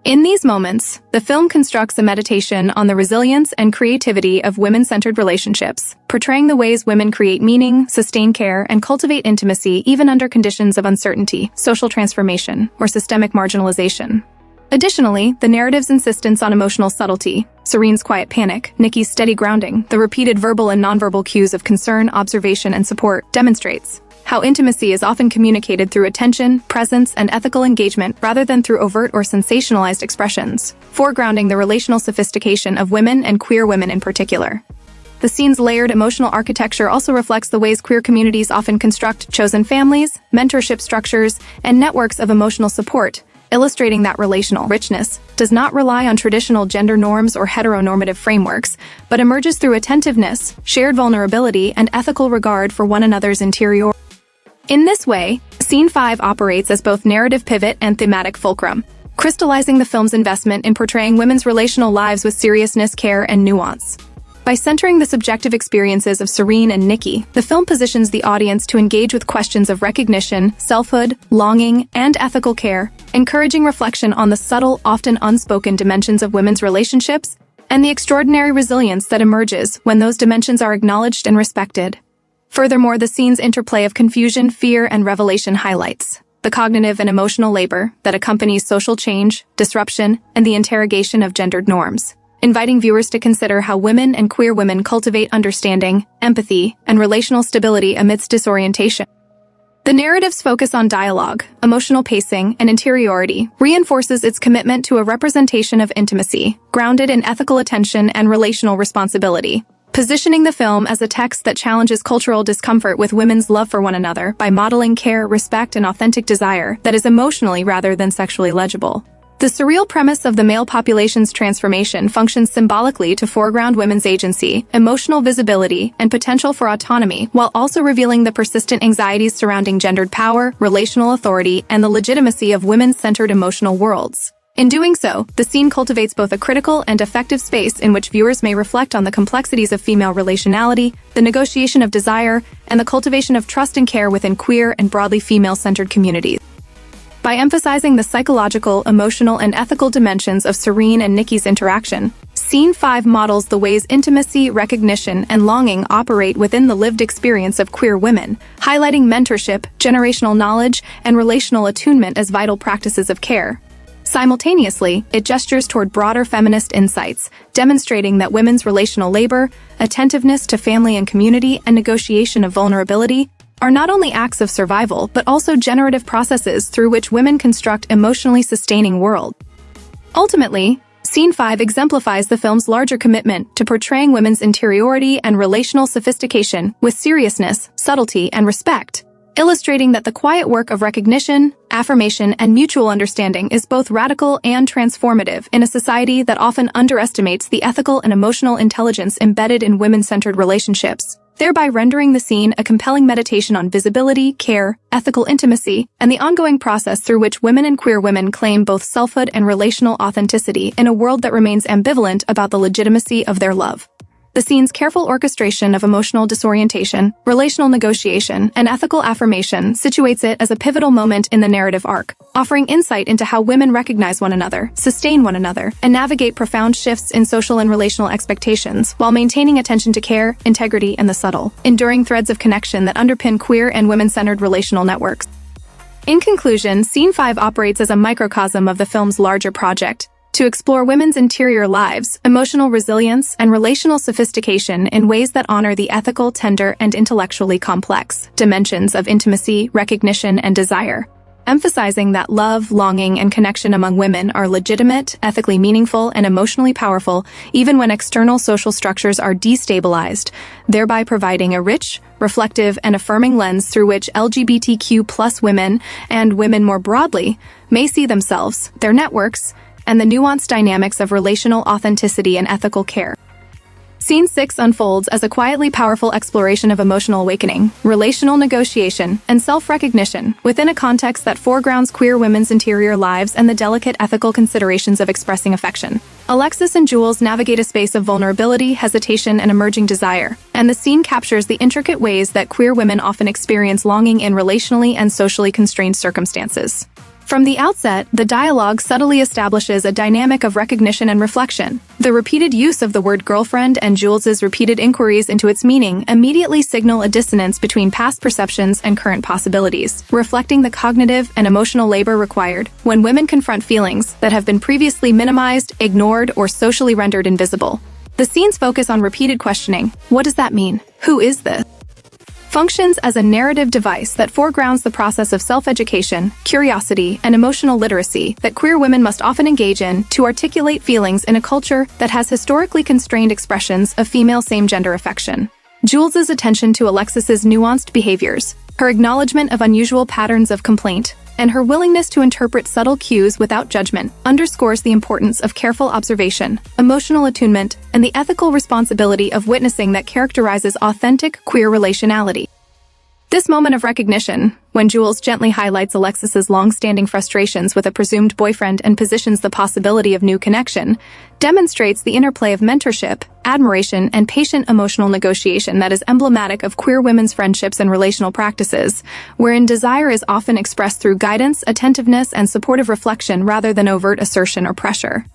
In these moments, the film constructs a meditation on the resilience and creativity of women-centered relationships, portraying the ways women create meaning, sustain care, and cultivate intimacy even under conditions of uncertainty, social transformation, or systemic marginalization. Additionally, the narrative's insistence on emotional subtlety, Serene's quiet panic, Nikki's steady grounding, the repeated verbal and nonverbal cues of concern, observation, and support demonstrates how intimacy is often communicated through attention, presence, and ethical engagement rather than through overt or sensationalized expressions, foregrounding the relational sophistication of women and queer women in particular. The scene's layered emotional architecture also reflects the ways queer communities often construct chosen families, mentorship structures, and networks of emotional support, illustrating that relational richness does not rely on traditional gender norms or heteronormative frameworks, but emerges through attentiveness, shared vulnerability, and ethical regard for one another's interior. In this way, Scene 5 operates as both narrative pivot and thematic fulcrum, crystallizing the film's investment in portraying women's relational lives with seriousness, care, and nuance. By centering the subjective experiences of Serene and Nikki, the film positions the audience to engage with questions of recognition, selfhood, longing, and ethical care, encouraging reflection on the subtle, often unspoken dimensions of women's relationships and the extraordinary resilience that emerges when those dimensions are acknowledged and respected. Furthermore, the scene's interplay of confusion, fear, and revelation highlights the the cognitive and emotional labor that accompanies social change, disruption, and the interrogation of gendered norms, inviting viewers to consider how women and queer women cultivate understanding, empathy, and relational stability amidst disorientation. The narrative's focus on dialogue, emotional pacing, and interiority reinforces its commitment to a representation of intimacy, grounded in ethical attention and relational responsibility, positioning the film as a text that challenges cultural discomfort with women's love for one another by modeling care, respect, and authentic desire that is emotionally rather than sexually legible. The surreal premise of the male population's transformation functions symbolically to foreground women's agency, emotional visibility, and potential for autonomy, while also revealing the persistent anxieties surrounding gendered power, relational authority, and the legitimacy of women-centered emotional worlds. In doing so, the scene cultivates both a critical and effective space in which viewers may reflect on the complexities of female relationality, the negotiation of desire, and the cultivation of trust and care within queer and broadly female-centered communities. By emphasizing the psychological, emotional, and ethical dimensions of Serene and Nikki's interaction, Scene 5 models the ways intimacy, recognition, and longing operate within the lived experience of queer women, highlighting mentorship, generational knowledge, and relational attunement as vital practices of care. Simultaneously, it gestures toward broader feminist insights, demonstrating that women's relational labor, attentiveness to family and community, and negotiation of vulnerability are not only acts of survival, but also generative processes through which women construct emotionally sustaining worlds. Ultimately, Scene 5 exemplifies the film's larger commitment to portraying women's interiority and relational sophistication with seriousness, subtlety, and respect, illustrating that the quiet work of recognition, affirmation, and mutual understanding is both radical and transformative in a society that often underestimates the ethical and emotional intelligence embedded in women-centered relationships, thereby rendering the scene a compelling meditation on visibility, care, ethical intimacy, and the ongoing process through which women and queer women claim both selfhood and relational authenticity in a world that remains ambivalent about the legitimacy of their love. The scene's careful orchestration of emotional disorientation, relational negotiation, and ethical affirmation situates it as a pivotal moment in the narrative arc, offering insight into how women recognize one another, sustain one another, and navigate profound shifts in social and relational expectations while maintaining attention to care, integrity, and the subtle, enduring threads of connection that underpin queer and women-centered relational networks. In conclusion, Scene 5 operates as a microcosm of the film's larger project, to explore women's interior lives, emotional resilience, and relational sophistication in ways that honor the ethical, tender, and intellectually complex dimensions of intimacy, recognition, and desire, emphasizing that love, longing, and connection among women are legitimate, ethically meaningful, and emotionally powerful, even when external social structures are destabilized, thereby providing a rich, reflective, and affirming lens through which LGBTQ+ women, and women more broadly, may see themselves, their networks, and the nuanced dynamics of relational authenticity and ethical care. Scene 6 unfolds as a quietly powerful exploration of emotional awakening, relational negotiation, and self-recognition within a context that foregrounds queer women's interior lives and the delicate ethical considerations of expressing affection. Alexis and Jules navigate a space of vulnerability, hesitation, and emerging desire, and the scene captures the intricate ways that queer women often experience longing in relationally and socially constrained circumstances. From the outset, the dialogue subtly establishes a dynamic of recognition and reflection. The repeated use of the word girlfriend and Jules's repeated inquiries into its meaning immediately signal a dissonance between past perceptions and current possibilities, reflecting the cognitive and emotional labor required when women confront feelings that have been previously minimized, ignored, or socially rendered invisible. The scene's focus on repeated questioning, what does that mean? Who is this? Functions as a narrative device that foregrounds the process of self-education, curiosity, and emotional literacy that queer women must often engage in to articulate feelings in a culture that has historically constrained expressions of female same-gender affection. Jules's attention to Alexis's nuanced behaviors, her acknowledgement of unusual patterns of complaint, and her willingness to interpret subtle cues without judgment underscores the importance of careful observation, emotional attunement, and the ethical responsibility of witnessing that characterizes authentic queer relationality. This moment of recognition, when Jules gently highlights Alexis's long-standing frustrations with a presumed boyfriend and positions the possibility of new connection, demonstrates the interplay of mentorship, admiration, and patient emotional negotiation that is emblematic of queer women's friendships and relational practices, wherein desire is often expressed through guidance, attentiveness, and supportive reflection rather than overt assertion or pressure.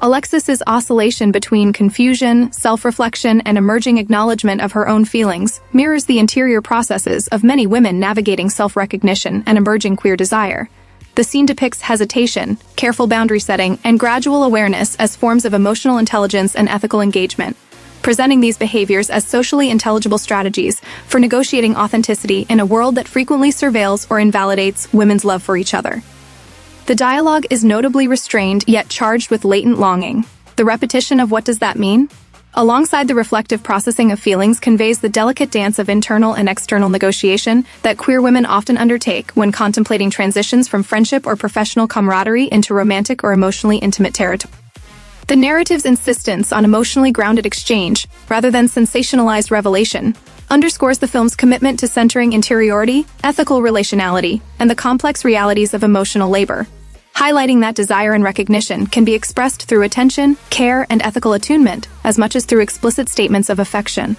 Alexis's oscillation between confusion, self-reflection, and emerging acknowledgement of her own feelings mirrors the interior processes of many women navigating self-recognition and emerging queer desire. The scene depicts hesitation, careful boundary setting, and gradual awareness as forms of emotional intelligence and ethical engagement, presenting these behaviors as socially intelligible strategies for negotiating authenticity in a world that frequently surveils or invalidates women's love for each other. The dialogue is notably restrained yet charged with latent longing. The repetition of "what does that mean?" alongside the reflective processing of feelings conveys the delicate dance of internal and external negotiation that queer women often undertake when contemplating transitions from friendship or professional camaraderie into romantic or emotionally intimate territory. The narrative's insistence on emotionally grounded exchange, rather than sensationalized revelation, underscores the film's commitment to centering interiority, ethical relationality, and the complex realities of emotional labor, highlighting that desire and recognition can be expressed through attention, care, and ethical attunement, as much as through explicit statements of affection.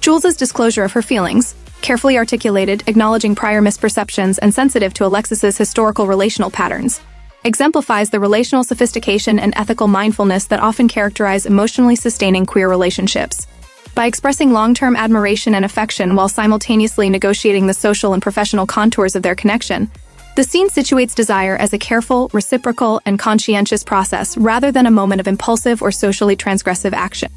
Jules's disclosure of her feelings, carefully articulated, acknowledging prior misperceptions, and sensitive to Alexis's historical relational patterns, exemplifies the relational sophistication and ethical mindfulness that often characterize emotionally sustaining queer relationships. By expressing long-term admiration and affection while simultaneously negotiating the social and professional contours of their connection, the scene situates desire as a careful, reciprocal, and conscientious process rather than a moment of impulsive or socially transgressive action.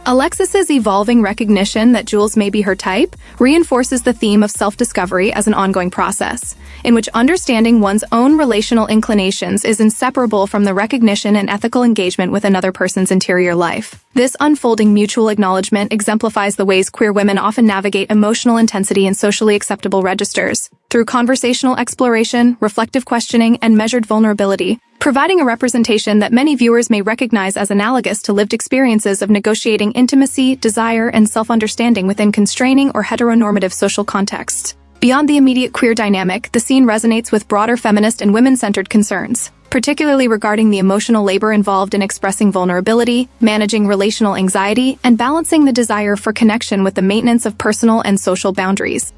Alexis's evolving recognition that Jules may be her type reinforces the theme of self-discovery as an ongoing process, in which understanding one's own relational inclinations is inseparable from the recognition and ethical engagement with another person's interior life. This unfolding mutual acknowledgement exemplifies the ways queer women often navigate emotional intensity in socially acceptable registers, through conversational exploration, reflective questioning, and measured vulnerability, providing a representation that many viewers may recognize as analogous to lived experiences of negotiating intimacy, desire, and self-understanding within constraining or heteronormative social contexts. Beyond the immediate queer dynamic, the scene resonates with broader feminist and women-centered concerns, particularly regarding the emotional labor involved in expressing vulnerability, managing relational anxiety, and balancing the desire for connection with the maintenance of personal and social boundaries.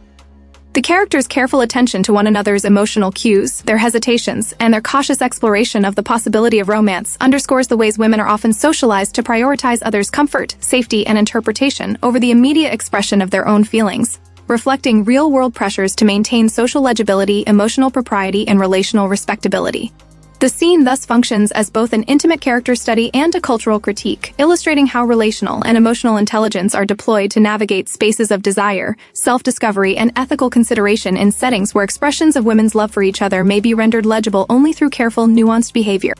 The characters' careful attention to one another's emotional cues, their hesitations, and their cautious exploration of the possibility of romance underscores the ways women are often socialized to prioritize others' comfort, safety, and interpretation over the immediate expression of their own feelings, reflecting real-world pressures to maintain social legibility, emotional propriety, and relational respectability. The scene thus functions as both an intimate character study and a cultural critique, illustrating how relational and emotional intelligence are deployed to navigate spaces of desire, self-discovery, and ethical consideration in settings where expressions of women's love for each other may be rendered legible only through careful, nuanced behavior.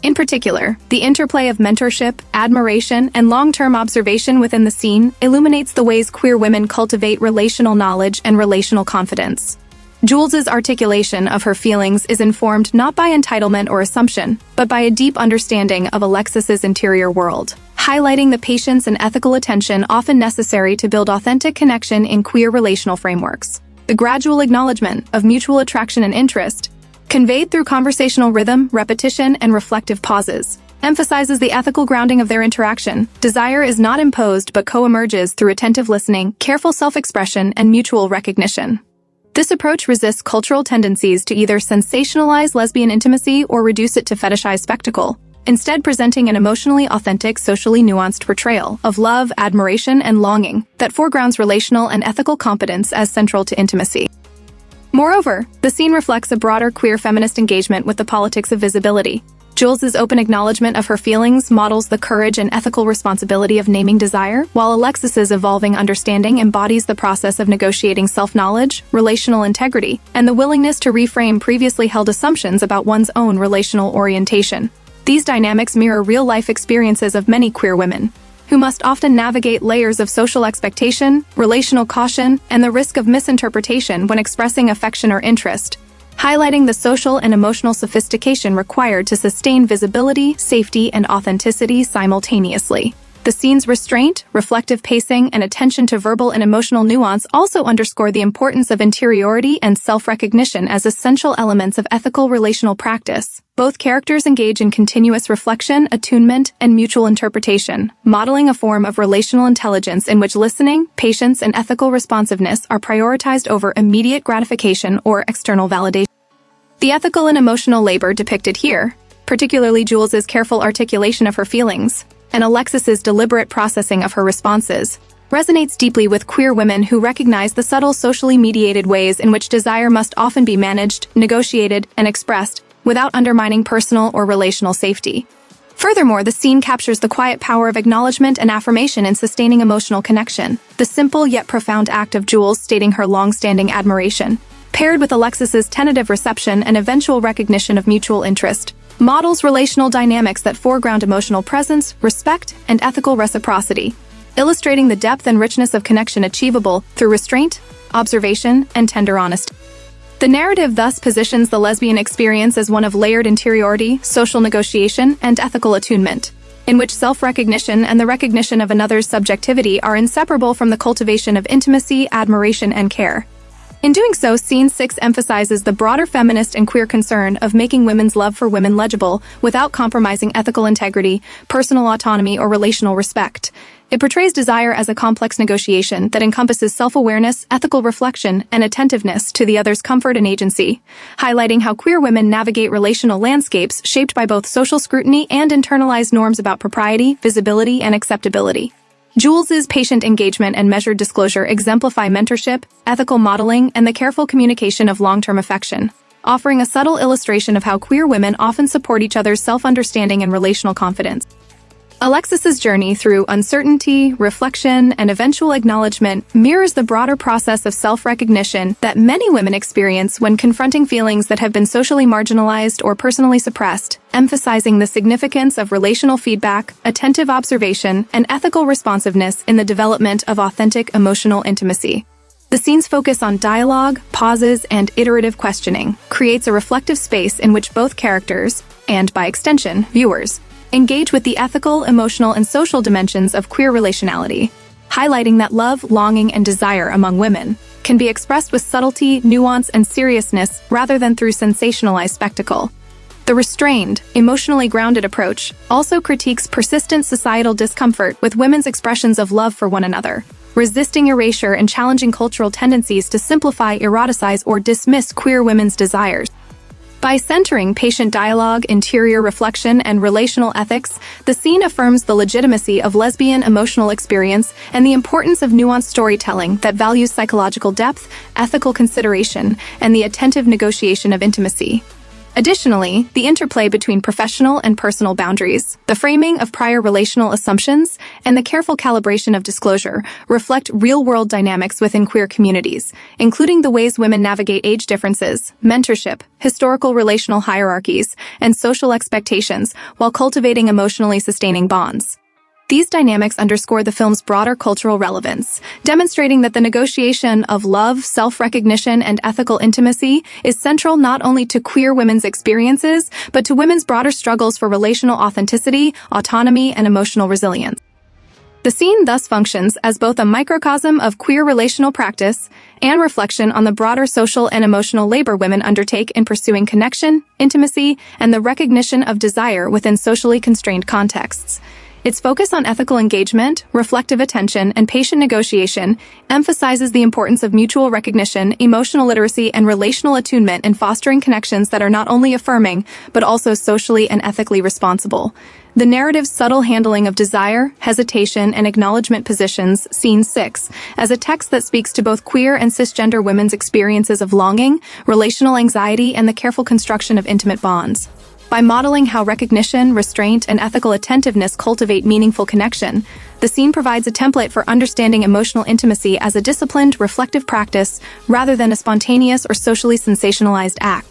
In particular, the interplay of mentorship, admiration, and long-term observation within the scene illuminates the ways queer women cultivate relational knowledge and relational confidence. Jules's articulation of her feelings is informed not by entitlement or assumption, but by a deep understanding of Alexis's interior world, highlighting the patience and ethical attention often necessary to build authentic connection in queer relational frameworks. The gradual acknowledgement of mutual attraction and interest, conveyed through conversational rhythm, repetition, and reflective pauses, emphasizes the ethical grounding of their interaction. Desire is not imposed but co-emerges through attentive listening, careful self-expression, and mutual recognition. This approach resists cultural tendencies to either sensationalize lesbian intimacy or reduce it to fetishized spectacle, instead presenting an emotionally authentic, socially nuanced portrayal of love, admiration, and longing that foregrounds relational and ethical competence as central to intimacy. Moreover, the scene reflects a broader queer feminist engagement with the politics of visibility. Jules's open acknowledgement of her feelings models the courage and ethical responsibility of naming desire, while Alexis's evolving understanding embodies the process of negotiating self-knowledge, relational integrity, and the willingness to reframe previously held assumptions about one's own relational orientation. These dynamics mirror real-life experiences of many queer women, who must often navigate layers of social expectation, relational caution, and the risk of misinterpretation when expressing affection or interest, highlighting the social and emotional sophistication required to sustain visibility, safety, and authenticity simultaneously. The scene's restraint, reflective pacing, and attention to verbal and emotional nuance also underscore the importance of interiority and self-recognition as essential elements of ethical relational practice. Both characters engage in continuous reflection, attunement, and mutual interpretation, modeling a form of relational intelligence in which listening, patience, and ethical responsiveness are prioritized over immediate gratification or external validation. The ethical and emotional labor depicted here, particularly Jules's careful articulation of her feelings, and Alexis's deliberate processing of her responses, resonates deeply with queer women who recognize the subtle socially mediated ways in which desire must often be managed, negotiated, and expressed without undermining personal or relational safety. Furthermore, the scene captures the quiet power of acknowledgement and affirmation in sustaining emotional connection, the simple yet profound act of Jules stating her long-standing admiration, paired with Alexis's tentative reception and eventual recognition of mutual interest, models relational dynamics that foreground emotional presence, respect, and ethical reciprocity, illustrating the depth and richness of connection achievable through restraint, observation, and tender honesty. The narrative thus positions the lesbian experience as one of layered interiority, social negotiation, and ethical attunement, in which self-recognition and the recognition of another's subjectivity are inseparable from the cultivation of intimacy, admiration, and care. In doing so, Scene 6 emphasizes the broader feminist and queer concern of making women's love for women legible without compromising ethical integrity, personal autonomy, or relational respect. It portrays desire as a complex negotiation that encompasses self-awareness, ethical reflection, and attentiveness to the other's comfort and agency, highlighting how queer women navigate relational landscapes shaped by both social scrutiny and internalized norms about propriety, visibility, and acceptability. Jules's patient engagement and measured disclosure exemplify mentorship, ethical modeling, and the careful communication of long-term affection, offering a subtle illustration of how queer women often support each other's self-understanding and relational confidence. Alexis's journey through uncertainty, reflection, and eventual acknowledgement mirrors the broader process of self-recognition that many women experience when confronting feelings that have been socially marginalized or personally suppressed, emphasizing the significance of relational feedback, attentive observation, and ethical responsiveness in the development of authentic emotional intimacy. The scene's focus on dialogue, pauses, and iterative questioning creates a reflective space in which both characters, and by extension, viewers, engage with the ethical, emotional, and social dimensions of queer relationality, highlighting that love, longing, and desire among women can be expressed with subtlety, nuance, and seriousness rather than through sensationalized spectacle. The restrained, emotionally grounded approach also critiques persistent societal discomfort with women's expressions of love for one another, resisting erasure and challenging cultural tendencies to simplify, eroticize, or dismiss queer women's desires. By centering patient dialogue, interior reflection, and relational ethics, the scene affirms the legitimacy of lesbian emotional experience and the importance of nuanced storytelling that values psychological depth, ethical consideration, and the attentive negotiation of intimacy. Additionally, the interplay between professional and personal boundaries, the framing of prior relational assumptions, and the careful calibration of disclosure reflect real-world dynamics within queer communities, including the ways women navigate age differences, mentorship, historical relational hierarchies, and social expectations while cultivating emotionally sustaining bonds. These dynamics underscore the film's broader cultural relevance, demonstrating that the negotiation of love, self-recognition, and ethical intimacy is central not only to queer women's experiences, but to women's broader struggles for relational authenticity, autonomy, and emotional resilience. The scene thus functions as both a microcosm of queer relational practice and reflection on the broader social and emotional labor women undertake in pursuing connection, intimacy, and the recognition of desire within socially constrained contexts. Its focus on ethical engagement, reflective attention, and patient negotiation emphasizes the importance of mutual recognition, emotional literacy, and relational attunement in fostering connections that are not only affirming, but also socially and ethically responsible. The narrative's subtle handling of desire, hesitation, and acknowledgement positions Scene 6 as a text that speaks to both queer and cisgender women's experiences of longing, relational anxiety, and the careful construction of intimate bonds. By modeling how recognition, restraint, and ethical attentiveness cultivate meaningful connection, the scene provides a template for understanding emotional intimacy as a disciplined, reflective practice rather than a spontaneous or socially sensationalized act.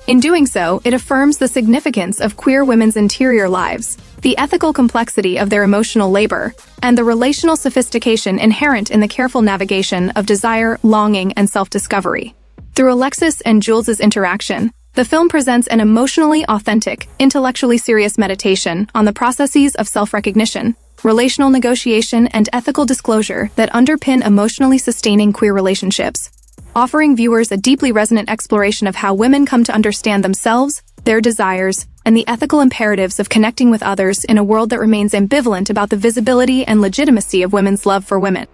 In doing so, it affirms the significance of queer women's interior lives, the ethical complexity of their emotional labor, and the relational sophistication inherent in the careful navigation of desire, longing, and self-discovery. Through Alexis and Jules' interaction, the film presents an emotionally authentic, intellectually serious meditation on the processes of self-recognition, relational negotiation, and ethical disclosure that underpin emotionally sustaining queer relationships, offering viewers a deeply resonant exploration of how women come to understand themselves, their desires, and the ethical imperatives of connecting with others in a world that remains ambivalent about the visibility and legitimacy of women's love for women.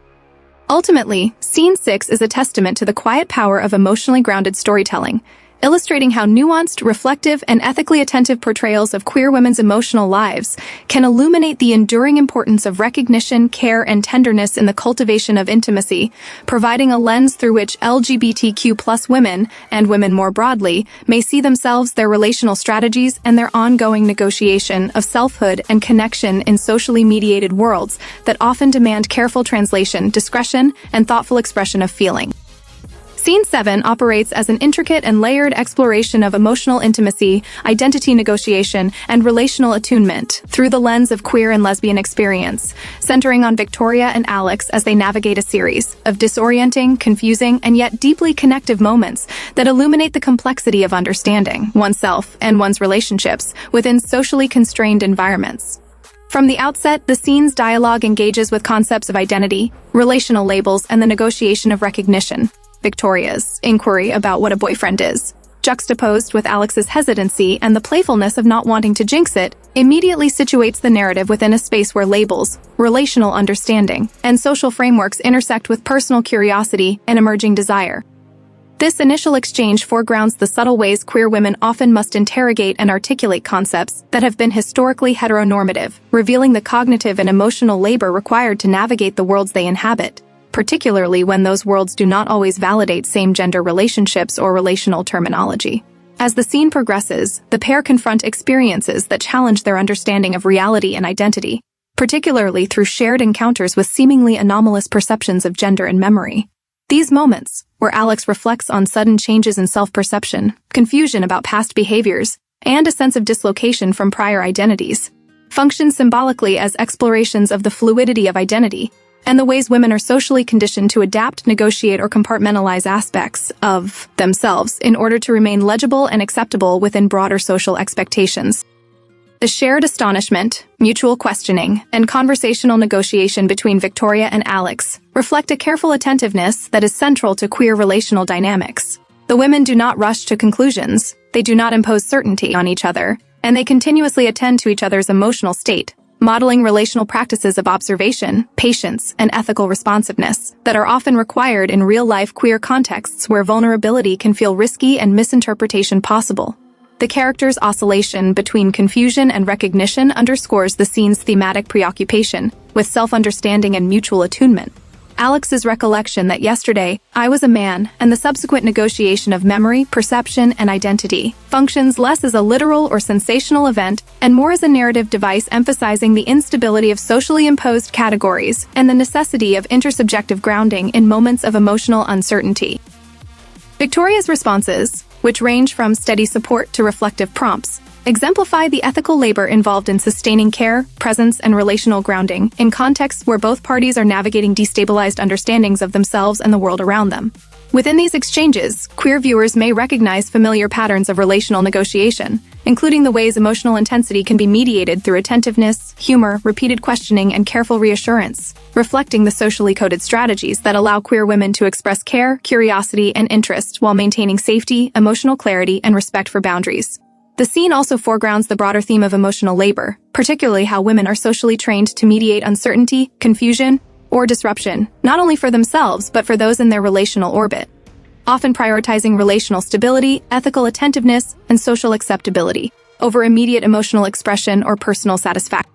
Ultimately, Scene 6 is a testament to the quiet power of emotionally grounded storytelling, illustrating how nuanced, reflective, and ethically attentive portrayals of queer women's emotional lives can illuminate the enduring importance of recognition, care, and tenderness in the cultivation of intimacy, providing a lens through which LGBTQ+ women, and women more broadly, may see themselves, their relational strategies, and their ongoing negotiation of selfhood and connection in socially mediated worlds that often demand careful translation, discretion, and thoughtful expression of feeling. Scene 7 operates as an intricate and layered exploration of emotional intimacy, identity negotiation, and relational attunement through the lens of queer and lesbian experience, centering on Victoria and Alex as they navigate a series of disorienting, confusing, and yet deeply connective moments that illuminate the complexity of understanding oneself and one's relationships within socially constrained environments. From the outset, the scene's dialogue engages with concepts of identity, relational labels, and the negotiation of recognition. Victoria's inquiry about what a boyfriend is, juxtaposed with Alex's hesitancy and the playfulness of not wanting to jinx it, immediately situates the narrative within a space where labels, relational understanding, and social frameworks intersect with personal curiosity and emerging desire. This initial exchange foregrounds the subtle ways queer women often must interrogate and articulate concepts that have been historically heteronormative, revealing the cognitive and emotional labor required to navigate the worlds they inhabit, particularly when those worlds do not always validate same-gender relationships or relational terminology. As the scene progresses, the pair confront experiences that challenge their understanding of reality and identity, particularly through shared encounters with seemingly anomalous perceptions of gender and memory. These moments, where Alex reflects on sudden changes in self-perception, confusion about past behaviors, and a sense of dislocation from prior identities, function symbolically as explorations of the fluidity of identity and the ways women are socially conditioned to adapt, negotiate, or compartmentalize aspects of themselves in order to remain legible and acceptable within broader social expectations. The shared astonishment, mutual questioning, and conversational negotiation between Victoria and Alex reflect a careful attentiveness that is central to queer relational dynamics. The women do not rush to conclusions, they do not impose certainty on each other, and they continuously attend to each other's emotional state, modeling relational practices of observation, patience, and ethical responsiveness that are often required in real-life queer contexts where vulnerability can feel risky and misinterpretation possible. The character's oscillation between confusion and recognition underscores the scene's thematic preoccupation with self-understanding and mutual attunement. Alex's recollection that yesterday, I was a man, and the subsequent negotiation of memory, perception, and identity functions less as a literal or sensational event and more as a narrative device emphasizing the instability of socially imposed categories and the necessity of intersubjective grounding in moments of emotional uncertainty. Victoria's responses, which range from steady support to reflective prompts, exemplify the ethical labor involved in sustaining care, presence, and relational grounding in contexts where both parties are navigating destabilized understandings of themselves and the world around them. Within these exchanges, queer viewers may recognize familiar patterns of relational negotiation, including the ways emotional intensity can be mediated through attentiveness, humor, repeated questioning, and careful reassurance, reflecting the socially coded strategies that allow queer women to express care, curiosity, and interest while maintaining safety, emotional clarity, and respect for boundaries. The scene also foregrounds the broader theme of emotional labor, particularly how women are socially trained to mediate uncertainty, confusion, or disruption, not only for themselves but for those in their relational orbit, often prioritizing relational stability, ethical attentiveness, and social acceptability over immediate emotional expression or personal satisfaction.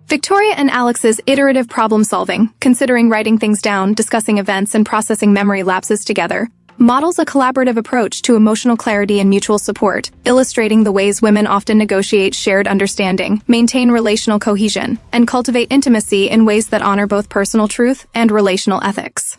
Victoria and Alex's iterative problem-solving, considering writing things down, discussing events, and processing memory lapses together, models a collaborative approach to emotional clarity and mutual support, illustrating the ways women often negotiate shared understanding, maintain relational cohesion, and cultivate intimacy in ways that honor both personal truth and relational ethics.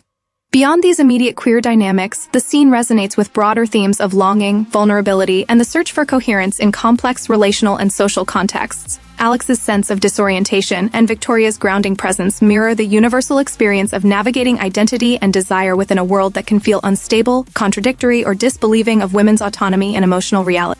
Beyond these immediate queer dynamics, the scene resonates with broader themes of longing, vulnerability, and the search for coherence in complex relational and social contexts. Alex's sense of disorientation and Victoria's grounding presence mirror the universal experience of navigating identity and desire within a world that can feel unstable, contradictory, or disbelieving of women's autonomy and emotional reality.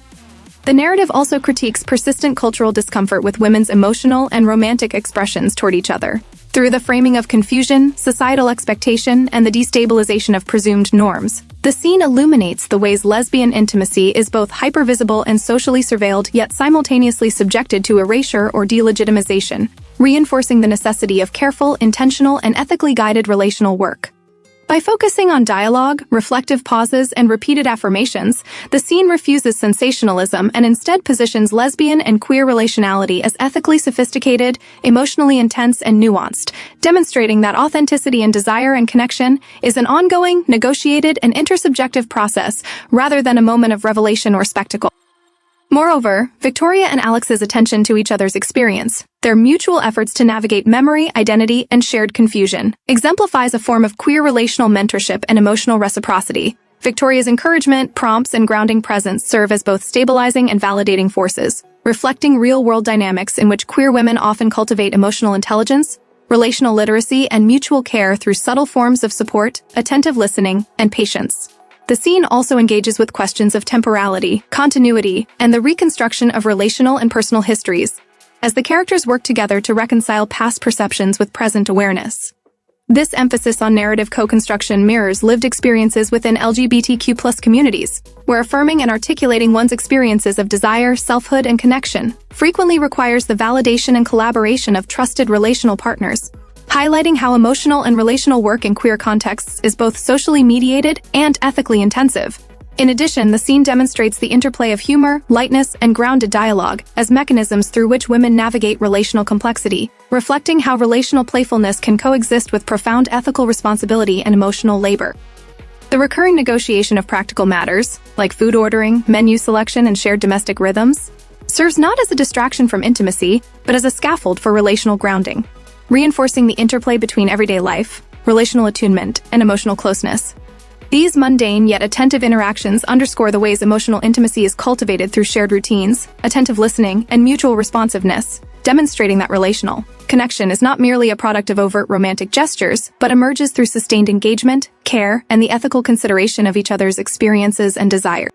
The narrative also critiques persistent cultural discomfort with women's emotional and romantic expressions toward each other. Through the framing of confusion, societal expectation, and the destabilization of presumed norms, the scene illuminates the ways lesbian intimacy is both hypervisible and socially surveilled, yet simultaneously subjected to erasure or delegitimization, reinforcing the necessity of careful, intentional, and ethically guided relational work. By focusing on dialogue, reflective pauses, and repeated affirmations, the scene refuses sensationalism and instead positions lesbian and queer relationality as ethically sophisticated, emotionally intense, and nuanced, demonstrating that authenticity and desire and connection is an ongoing, negotiated, and intersubjective process rather than a moment of revelation or spectacle. Moreover, Victoria and Alex's attention to each other's experience, their mutual efforts to navigate memory, identity, and shared confusion, exemplifies a form of queer relational mentorship and emotional reciprocity. Victoria's encouragement, prompts, and grounding presence serve as both stabilizing and validating forces, reflecting real-world dynamics in which queer women often cultivate emotional intelligence, relational literacy, and mutual care through subtle forms of support, attentive listening, and patience. The scene also engages with questions of temporality, continuity, and the reconstruction of relational and personal histories, as the characters work together to reconcile past perceptions with present awareness. This emphasis on narrative co-construction mirrors lived experiences within LGBTQ+ communities, where affirming and articulating one's experiences of desire, selfhood, and connection frequently requires the validation and collaboration of trusted relational partners, highlighting how emotional and relational work in queer contexts is both socially mediated and ethically intensive. In addition, the scene demonstrates the interplay of humor, lightness, and grounded dialogue as mechanisms through which women navigate relational complexity, reflecting how relational playfulness can coexist with profound ethical responsibility and emotional labor. The recurring negotiation of practical matters, like food ordering, menu selection, and shared domestic rhythms, serves not as a distraction from intimacy, but as a scaffold for relational grounding, reinforcing the interplay between everyday life, relational attunement, and emotional closeness. These mundane yet attentive interactions underscore the ways emotional intimacy is cultivated through shared routines, attentive listening, and mutual responsiveness, demonstrating that relational connection is not merely a product of overt romantic gestures, but emerges through sustained engagement, care, and the ethical consideration of each other's experiences and desires.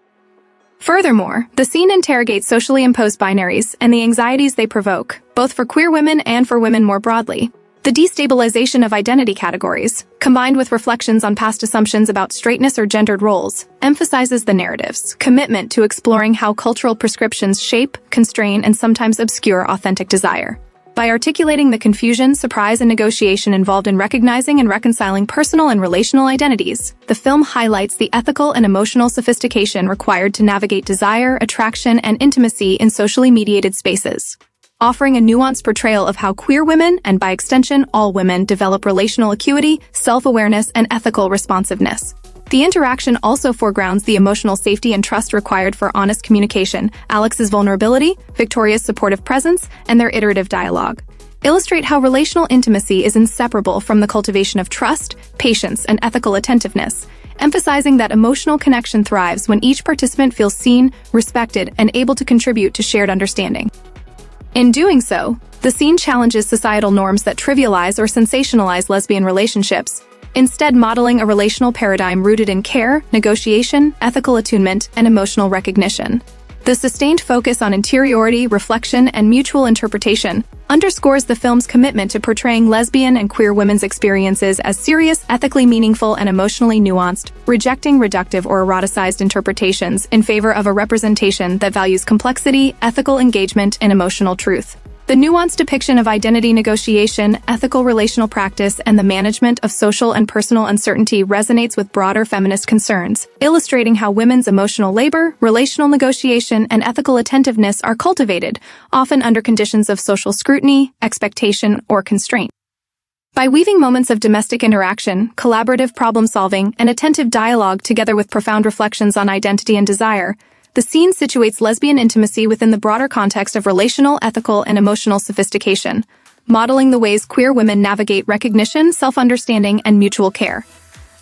Furthermore, the scene interrogates socially imposed binaries and the anxieties they provoke, both for queer women and for women more broadly. The destabilization of identity categories, combined with reflections on past assumptions about straightness or gendered roles, emphasizes the narrative's commitment to exploring how cultural prescriptions shape, constrain, and sometimes obscure authentic desire. By articulating the confusion, surprise, and negotiation involved in recognizing and reconciling personal and relational identities, the film highlights the ethical and emotional sophistication required to navigate desire, attraction, and intimacy in socially mediated spaces, offering a nuanced portrayal of how queer women, and by extension all women, develop relational acuity, self-awareness, and ethical responsiveness. The interaction also foregrounds the emotional safety and trust required for honest communication, Alex's vulnerability, Victoria's supportive presence, and their iterative dialogue illustrate how relational intimacy is inseparable from the cultivation of trust, patience, and ethical attentiveness, emphasizing that emotional connection thrives when each participant feels seen, respected, and able to contribute to shared understanding. In doing so, the scene challenges societal norms that trivialize or sensationalize lesbian relationships, instead modeling a relational paradigm rooted in care, negotiation, ethical attunement, and emotional recognition. The sustained focus on interiority, reflection, and mutual interpretation underscores the film's commitment to portraying lesbian and queer women's experiences as serious, ethically meaningful, and emotionally nuanced, rejecting reductive or eroticized interpretations in favor of a representation that values complexity, ethical engagement, and emotional truth. The nuanced depiction of identity negotiation, ethical relational practice, and the management of social and personal uncertainty resonates with broader feminist concerns, illustrating how women's emotional labor, relational negotiation, and ethical attentiveness are cultivated, often under conditions of social scrutiny, expectation, or constraint. By weaving moments of domestic interaction, collaborative problem-solving, and attentive dialogue together with profound reflections on identity and desire, the scene situates lesbian intimacy within the broader context of relational, ethical, and emotional sophistication, modeling the ways queer women navigate recognition, self-understanding, and mutual care.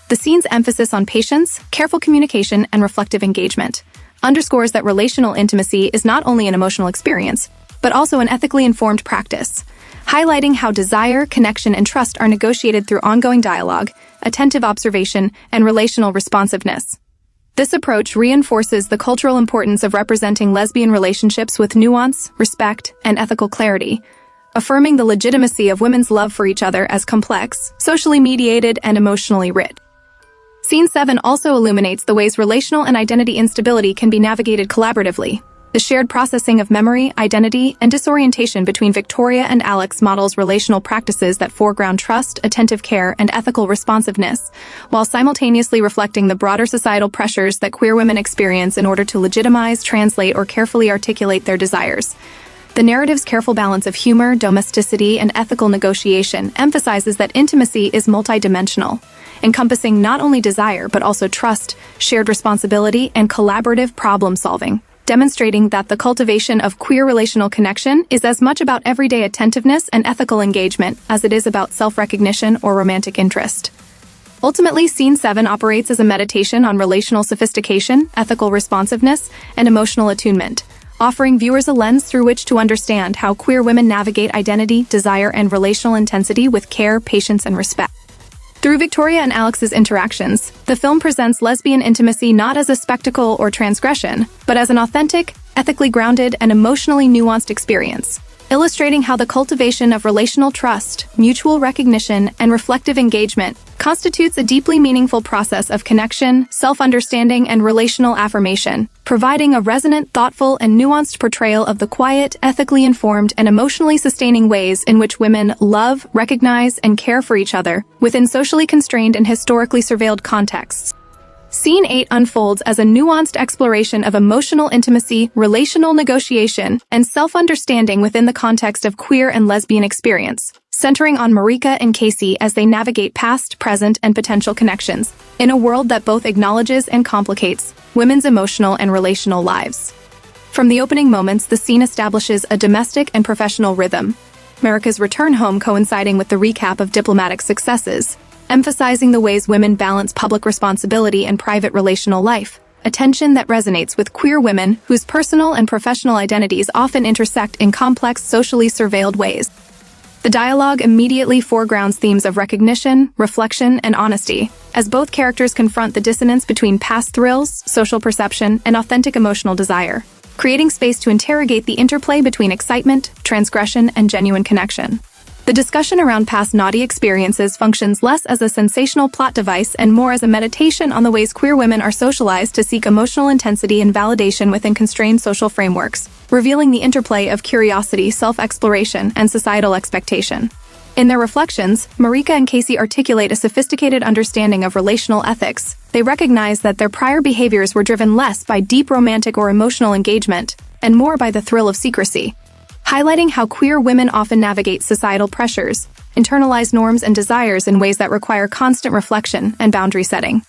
The scene's emphasis on patience, careful communication, and reflective engagement underscores that relational intimacy is not only an emotional experience, but also an ethically informed practice, highlighting how desire, connection, and trust are negotiated through ongoing dialogue, attentive observation, and relational responsiveness. This approach reinforces the cultural importance of representing lesbian relationships with nuance, respect, and ethical clarity, affirming the legitimacy of women's love for each other as complex, socially mediated, and emotionally rich. Scene 7 also illuminates the ways relational and identity instability can be navigated collaboratively, The shared processing of memory, identity, and disorientation between Victoria and Alex models relational practices that foreground trust, attentive care, and ethical responsiveness, while simultaneously reflecting the broader societal pressures that queer women experience in order to legitimize, translate, or carefully articulate their desires. The narrative's careful balance of humor, domesticity, and ethical negotiation emphasizes that intimacy is multidimensional, encompassing not only desire but also trust, shared responsibility, and collaborative problem-solving, demonstrating that the cultivation of queer relational connection is as much about everyday attentiveness and ethical engagement as it is about self-recognition or romantic interest. Ultimately, Scene 7 operates as a meditation on relational sophistication, ethical responsiveness, and emotional attunement, offering viewers a lens through which to understand how queer women navigate identity, desire, and relational intensity with care, patience, and respect. Through Victoria and Alex's interactions, the film presents lesbian intimacy not as a spectacle or transgression, but as an authentic, ethically grounded, and emotionally nuanced experience, illustrating how the cultivation of relational trust, mutual recognition, and reflective engagement constitutes a deeply meaningful process of connection, self-understanding, and relational affirmation, providing a resonant, thoughtful, and nuanced portrayal of the quiet, ethically informed, and emotionally sustaining ways in which women love, recognize, and care for each other within socially constrained and historically surveilled contexts. Scene 8 unfolds as a nuanced exploration of emotional intimacy, relational negotiation, and self-understanding within the context of queer and lesbian experience, centering on Marika and Casey as they navigate past, present, and potential connections in a world that both acknowledges and complicates women's emotional and relational lives. From the opening moments, the scene establishes a domestic and professional rhythm, Marika's return home coinciding with the recap of diplomatic successes, emphasizing the ways women balance public responsibility and private relational life, a tension that resonates with queer women whose personal and professional identities often intersect in complex, socially surveilled ways. The dialogue immediately foregrounds themes of recognition, reflection, and honesty, as both characters confront the dissonance between past thrills, social perception, and authentic emotional desire, creating space to interrogate the interplay between excitement, transgression, and genuine connection. The discussion around past naughty experiences functions less as a sensational plot device and more as a meditation on the ways queer women are socialized to seek emotional intensity and validation within constrained social frameworks, revealing the interplay of curiosity, self-exploration, and societal expectation. In their reflections, Marika and Casey articulate a sophisticated understanding of relational ethics. They recognize that their prior behaviors were driven less by deep romantic or emotional engagement, and more by the thrill of secrecy, highlighting how queer women often navigate societal pressures, internalize norms and desires in ways that require constant reflection and boundary setting.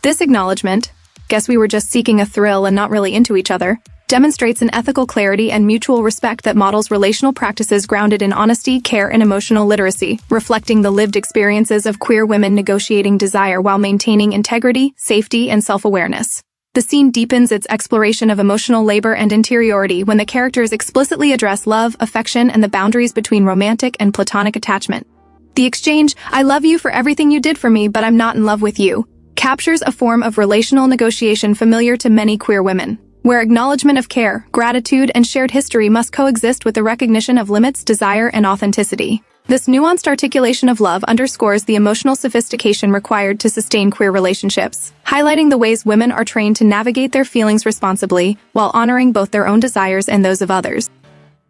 This acknowledgement, guess we were just seeking a thrill and not really into each other, demonstrates an ethical clarity and mutual respect that models relational practices grounded in honesty, care, and emotional literacy, reflecting the lived experiences of queer women negotiating desire while maintaining integrity, safety, and self-awareness. The scene deepens its exploration of emotional labor and interiority when the characters explicitly address love, affection, and the boundaries between romantic and platonic attachment. The exchange, "I love you for everything you did for me, but I'm not in love with you," captures a form of relational negotiation familiar to many queer women, where acknowledgement of care, gratitude, and shared history must coexist with the recognition of limits, desire, and authenticity. This nuanced articulation of love underscores the emotional sophistication required to sustain queer relationships, highlighting the ways women are trained to navigate their feelings responsibly while honoring both their own desires and those of others.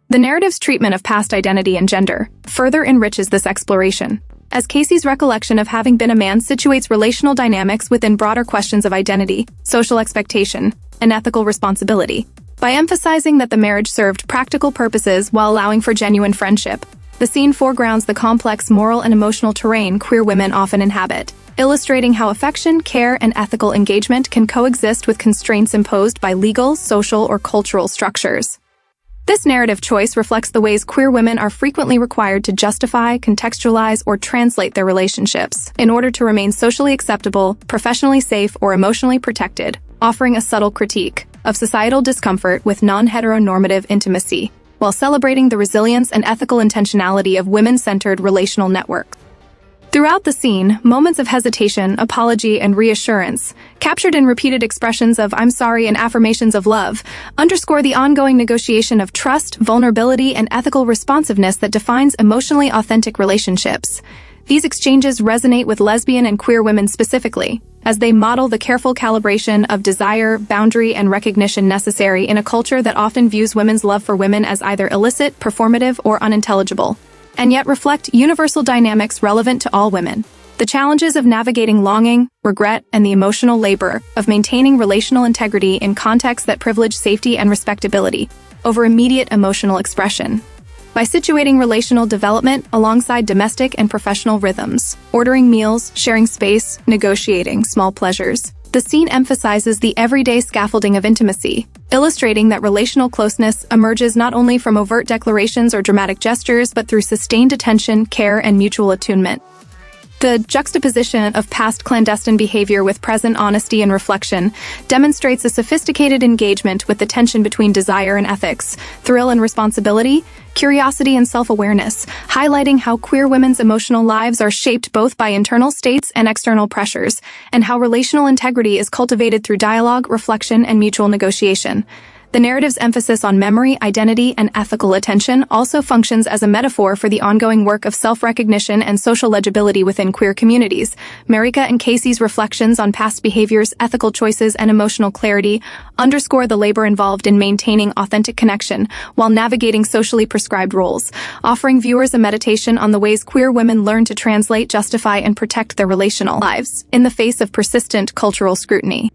The narrative's treatment of past identity and gender further enriches this exploration, as Casey's recollection of having been a man situates relational dynamics within broader questions of identity, social expectation, and ethical responsibility. By emphasizing that the marriage served practical purposes while allowing for genuine friendship, the scene foregrounds the complex moral and emotional terrain queer women often inhabit, illustrating how affection, care, and ethical engagement can coexist with constraints imposed by legal, social, or cultural structures. This narrative choice reflects the ways queer women are frequently required to justify, contextualize, or translate their relationships in order to remain socially acceptable, professionally safe, or emotionally protected, offering a subtle critique of societal discomfort with non-heteronormative intimacy, while celebrating the resilience and ethical intentionality of women-centered relational networks. Throughout the scene, moments of hesitation, apology, and reassurance, captured in repeated expressions of "I'm sorry" and affirmations of love, underscore the ongoing negotiation of trust, vulnerability, and ethical responsiveness that defines emotionally authentic relationships. These exchanges resonate with lesbian and queer women specifically, as they model the careful calibration of desire, boundary, and recognition necessary in a culture that often views women's love for women as either illicit, performative, or unintelligible, and yet reflect universal dynamics relevant to all women. The challenges of navigating longing, regret, and the emotional labor of maintaining relational integrity in contexts that privilege safety and respectability over immediate emotional expression. By situating relational development alongside domestic and professional rhythms, ordering meals, sharing space, negotiating small pleasures, the scene emphasizes the everyday scaffolding of intimacy, illustrating that relational closeness emerges not only from overt declarations or dramatic gestures, but through sustained attention, care, and mutual attunement. The juxtaposition of past clandestine behavior with present honesty and reflection demonstrates a sophisticated engagement with the tension between desire and ethics, thrill and responsibility, curiosity and self-awareness, highlighting how queer women's emotional lives are shaped both by internal states and external pressures, and how relational integrity is cultivated through dialogue, reflection, and mutual negotiation. The narrative's emphasis on memory, identity, and ethical attention also functions as a metaphor for the ongoing work of self-recognition and social legibility within queer communities. Marika and Casey's reflections on past behaviors, ethical choices, and emotional clarity underscore the labor involved in maintaining authentic connection while navigating socially prescribed roles, offering viewers a meditation on the ways queer women learn to translate, justify, and protect their relational lives in the face of persistent cultural scrutiny.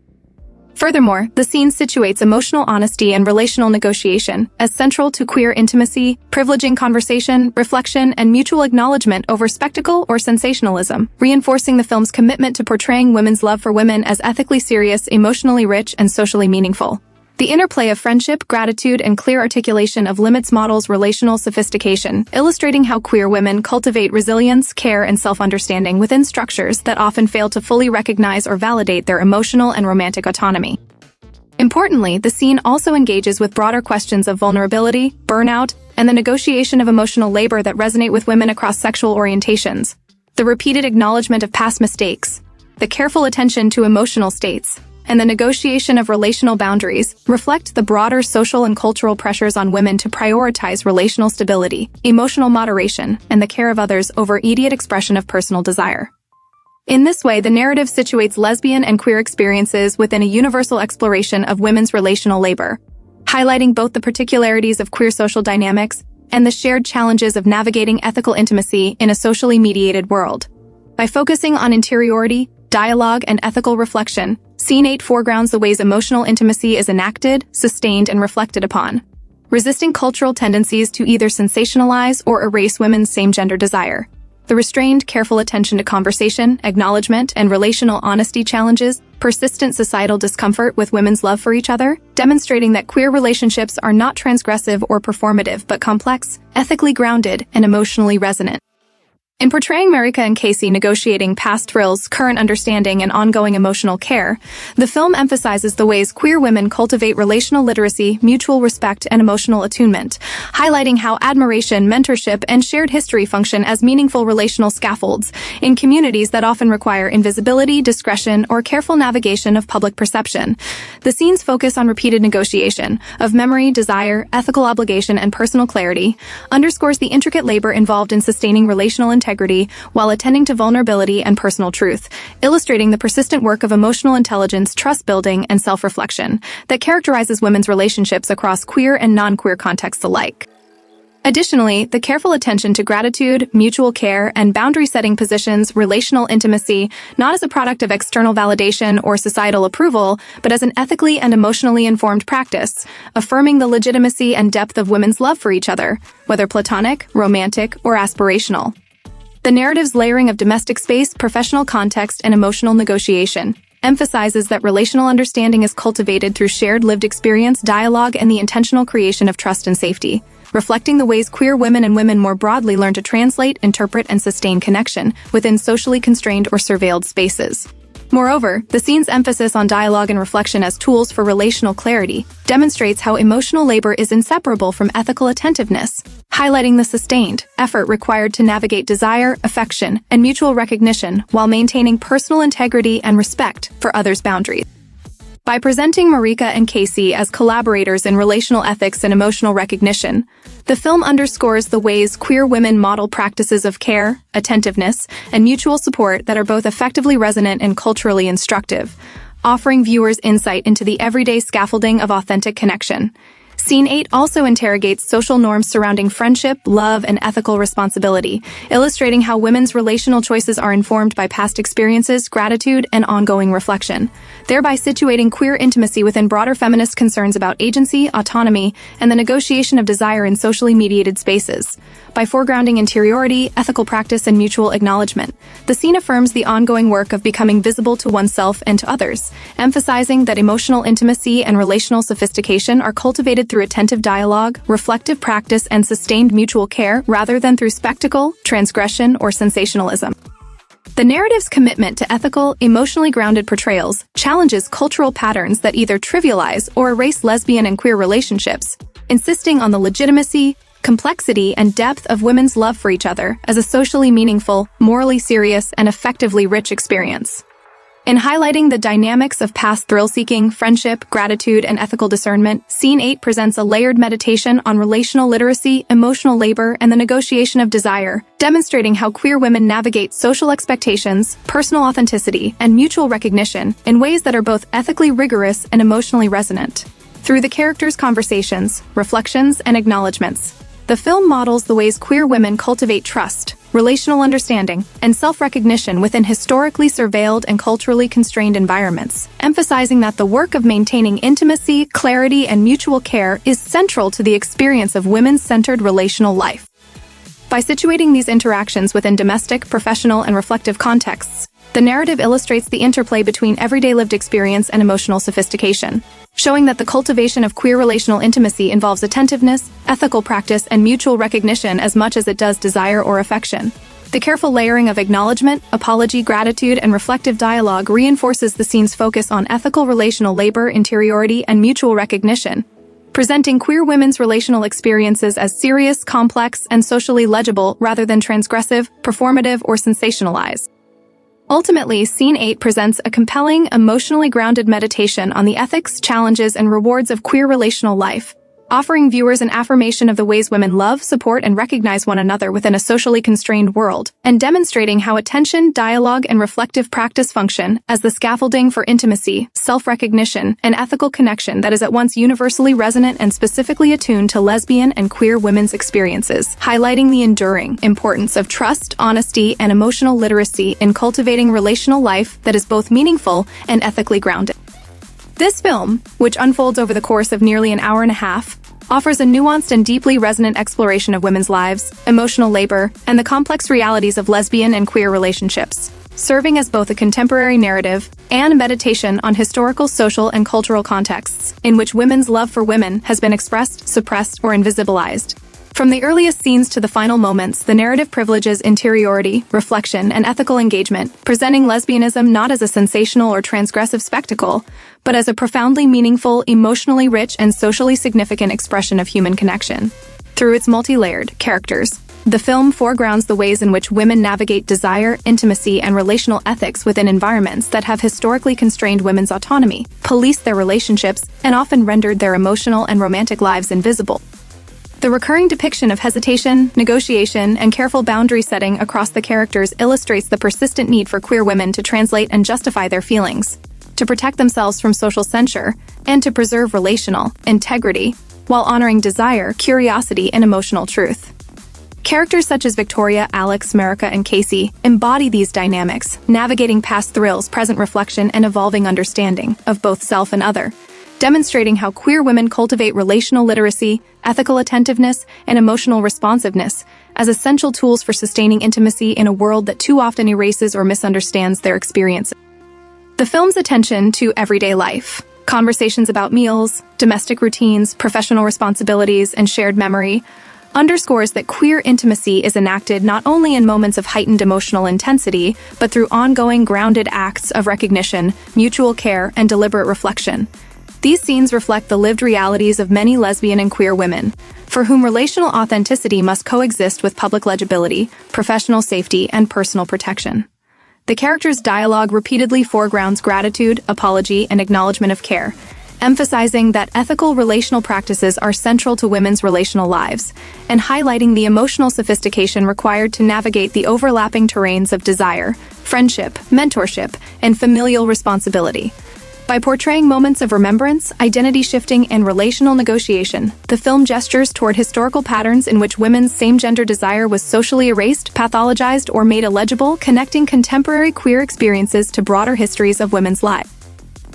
Furthermore, the scene situates emotional honesty and relational negotiation as central to queer intimacy, privileging conversation, reflection, and mutual acknowledgement over spectacle or sensationalism, reinforcing the film's commitment to portraying women's love for women as ethically serious, emotionally rich, and socially meaningful. The interplay of friendship, gratitude, and clear articulation of limits models relational sophistication, illustrating how queer women cultivate resilience, care, and self-understanding within structures that often fail to fully recognize or validate their emotional and romantic autonomy. Importantly, the scene also engages with broader questions of vulnerability, burnout, and the negotiation of emotional labor that resonate with women across sexual orientations. The repeated acknowledgement of past mistakes, the careful attention to emotional states, and the negotiation of relational boundaries reflect the broader social and cultural pressures on women to prioritize relational stability, emotional moderation, and the care of others over immediate expression of personal desire. In this way, the narrative situates lesbian and queer experiences within a universal exploration of women's relational labor, highlighting both the particularities of queer social dynamics and the shared challenges of navigating ethical intimacy in a socially mediated world. By focusing on interiority, dialogue, and ethical reflection, Scene 8 foregrounds the ways emotional intimacy is enacted, sustained, and reflected upon, resisting cultural tendencies to either sensationalize or erase women's same-gender desire. The restrained, careful attention to conversation, acknowledgement, and relational honesty challenges persistent societal discomfort with women's love for each other, demonstrating that queer relationships are not transgressive or performative, but complex, ethically grounded, and emotionally resonant. In portraying Marika and Casey negotiating past thrills, current understanding, and ongoing emotional care, the film emphasizes the ways queer women cultivate relational literacy, mutual respect, and emotional attunement, highlighting how admiration, mentorship, and shared history function as meaningful relational scaffolds in communities that often require invisibility, discretion, or careful navigation of public perception. The scenes focus on repeated negotiation of memory, desire, ethical obligation, and personal clarity, underscores the intricate labor involved in sustaining relational integrity while attending to vulnerability and personal truth, illustrating the persistent work of emotional intelligence, trust-building, and self-reflection that characterizes women's relationships across queer and non-queer contexts alike. Additionally, the careful attention to gratitude, mutual care, and boundary-setting positions relational intimacy not as a product of external validation or societal approval, but as an ethically and emotionally informed practice, affirming the legitimacy and depth of women's love for each other, whether platonic, romantic, or aspirational. The narrative's layering of domestic space, professional context, and emotional negotiation emphasizes that relational understanding is cultivated through shared lived experience, dialogue, and the intentional creation of trust and safety, reflecting the ways queer women and women more broadly learn to translate, interpret, and sustain connection within socially constrained or surveilled spaces. Moreover, the scene's emphasis on dialogue and reflection as tools for relational clarity demonstrates how emotional labor is inseparable from ethical attentiveness, highlighting the sustained effort required to navigate desire, affection, and mutual recognition while maintaining personal integrity and respect for others' boundaries. By presenting Marika and Casey as collaborators in relational ethics and emotional recognition, The film underscores the ways queer women model practices of care, attentiveness, and mutual support that are both effectively resonant and culturally instructive, offering viewers insight into the everyday scaffolding of authentic connection. Scene 8 also interrogates social norms surrounding friendship, love, and ethical responsibility, illustrating how women's relational choices are informed by past experiences, gratitude, and ongoing reflection, thereby situating queer intimacy within broader feminist concerns about agency, autonomy, and the negotiation of desire in socially mediated spaces. By foregrounding interiority, ethical practice, and mutual acknowledgement, the scene affirms the ongoing work of becoming visible to oneself and to others, emphasizing that emotional intimacy and relational sophistication are cultivated through attentive dialogue, reflective practice, and sustained mutual care rather than through spectacle, transgression, or sensationalism. The narrative's commitment to ethical, emotionally grounded portrayals challenges cultural patterns that either trivialize or erase lesbian and queer relationships, insisting on the legitimacy, complexity, and depth of women's love for each other as a socially meaningful, morally serious, and effectively rich experience. In highlighting the dynamics of past thrill-seeking, friendship, gratitude, and ethical discernment, Scene 8 presents a layered meditation on relational literacy, emotional labor, and the negotiation of desire, demonstrating how queer women navigate social expectations, personal authenticity, and mutual recognition in ways that are both ethically rigorous and emotionally resonant. Through the characters' conversations, reflections, and acknowledgments, the film models the ways queer women cultivate trust, relational understanding, and self-recognition within historically surveilled and culturally constrained environments, emphasizing that the work of maintaining intimacy, clarity, and mutual care is central to the experience of women-centered relational life. By situating these interactions within domestic, professional, and reflective contexts, the narrative illustrates the interplay between everyday lived experience and emotional sophistication, showing that the cultivation of queer relational intimacy involves attentiveness, ethical practice, and mutual recognition as much as it does desire or affection. The careful layering of acknowledgement, apology, gratitude, and reflective dialogue reinforces the scene's focus on ethical relational labor, interiority, and mutual recognition, presenting queer women's relational experiences as serious, complex, and socially legible rather than transgressive, performative, or sensationalized. Ultimately, Scene 8 presents a compelling, emotionally grounded meditation on the ethics, challenges, and rewards of queer relational life, offering viewers an affirmation of the ways women love, support, and recognize one another within a socially constrained world, and demonstrating how attention, dialogue, and reflective practice function as the scaffolding for intimacy, self-recognition, and ethical connection that is at once universally resonant and specifically attuned to lesbian and queer women's experiences, highlighting the enduring importance of trust, honesty, and emotional literacy in cultivating relational life that is both meaningful and ethically grounded. This film, which unfolds over the course of nearly an hour and a half, offers a nuanced and deeply resonant exploration of women's lives, emotional labor, and the complex realities of lesbian and queer relationships, serving as both a contemporary narrative and a meditation on historical, social, and cultural contexts in which women's love for women has been expressed, suppressed, or invisibilized. From the earliest scenes to the final moments, the narrative privileges interiority, reflection, and ethical engagement, presenting lesbianism not as a sensational or transgressive spectacle, but as a profoundly meaningful, emotionally rich, and socially significant expression of human connection. Through its multi-layered characters, the film foregrounds the ways in which women navigate desire, intimacy, and relational ethics within environments that have historically constrained women's autonomy, policed their relationships, and often rendered their emotional and romantic lives invisible. The recurring depiction of hesitation, negotiation, and careful boundary setting across the characters illustrates the persistent need for queer women to translate and justify their feelings, to protect themselves from social censure, and to preserve relational integrity, while honoring desire, curiosity, and emotional truth. Characters such as Victoria, Alex, Marika, and Casey embody these dynamics, navigating past thrills, present reflection, and evolving understanding of both self and other, demonstrating how queer women cultivate relational literacy, ethical attentiveness, and emotional responsiveness as essential tools for sustaining intimacy in a world that too often erases or misunderstands their experiences. The film's attention to everyday life, conversations about meals, domestic routines, professional responsibilities, and shared memory, underscores that queer intimacy is enacted not only in moments of heightened emotional intensity, but through ongoing grounded acts of recognition, mutual care, and deliberate reflection. These scenes reflect the lived realities of many lesbian and queer women, for whom relational authenticity must coexist with public legibility, professional safety, and personal protection. The characters' dialogue repeatedly foregrounds gratitude, apology, and acknowledgement of care, emphasizing that ethical relational practices are central to women's relational lives, and highlighting the emotional sophistication required to navigate the overlapping terrains of desire, friendship, mentorship, and familial responsibility. By portraying moments of remembrance, identity shifting, and relational negotiation, the film gestures toward historical patterns in which women's same-gender desire was socially erased, pathologized, or made illegible, connecting contemporary queer experiences to broader histories of women's lives.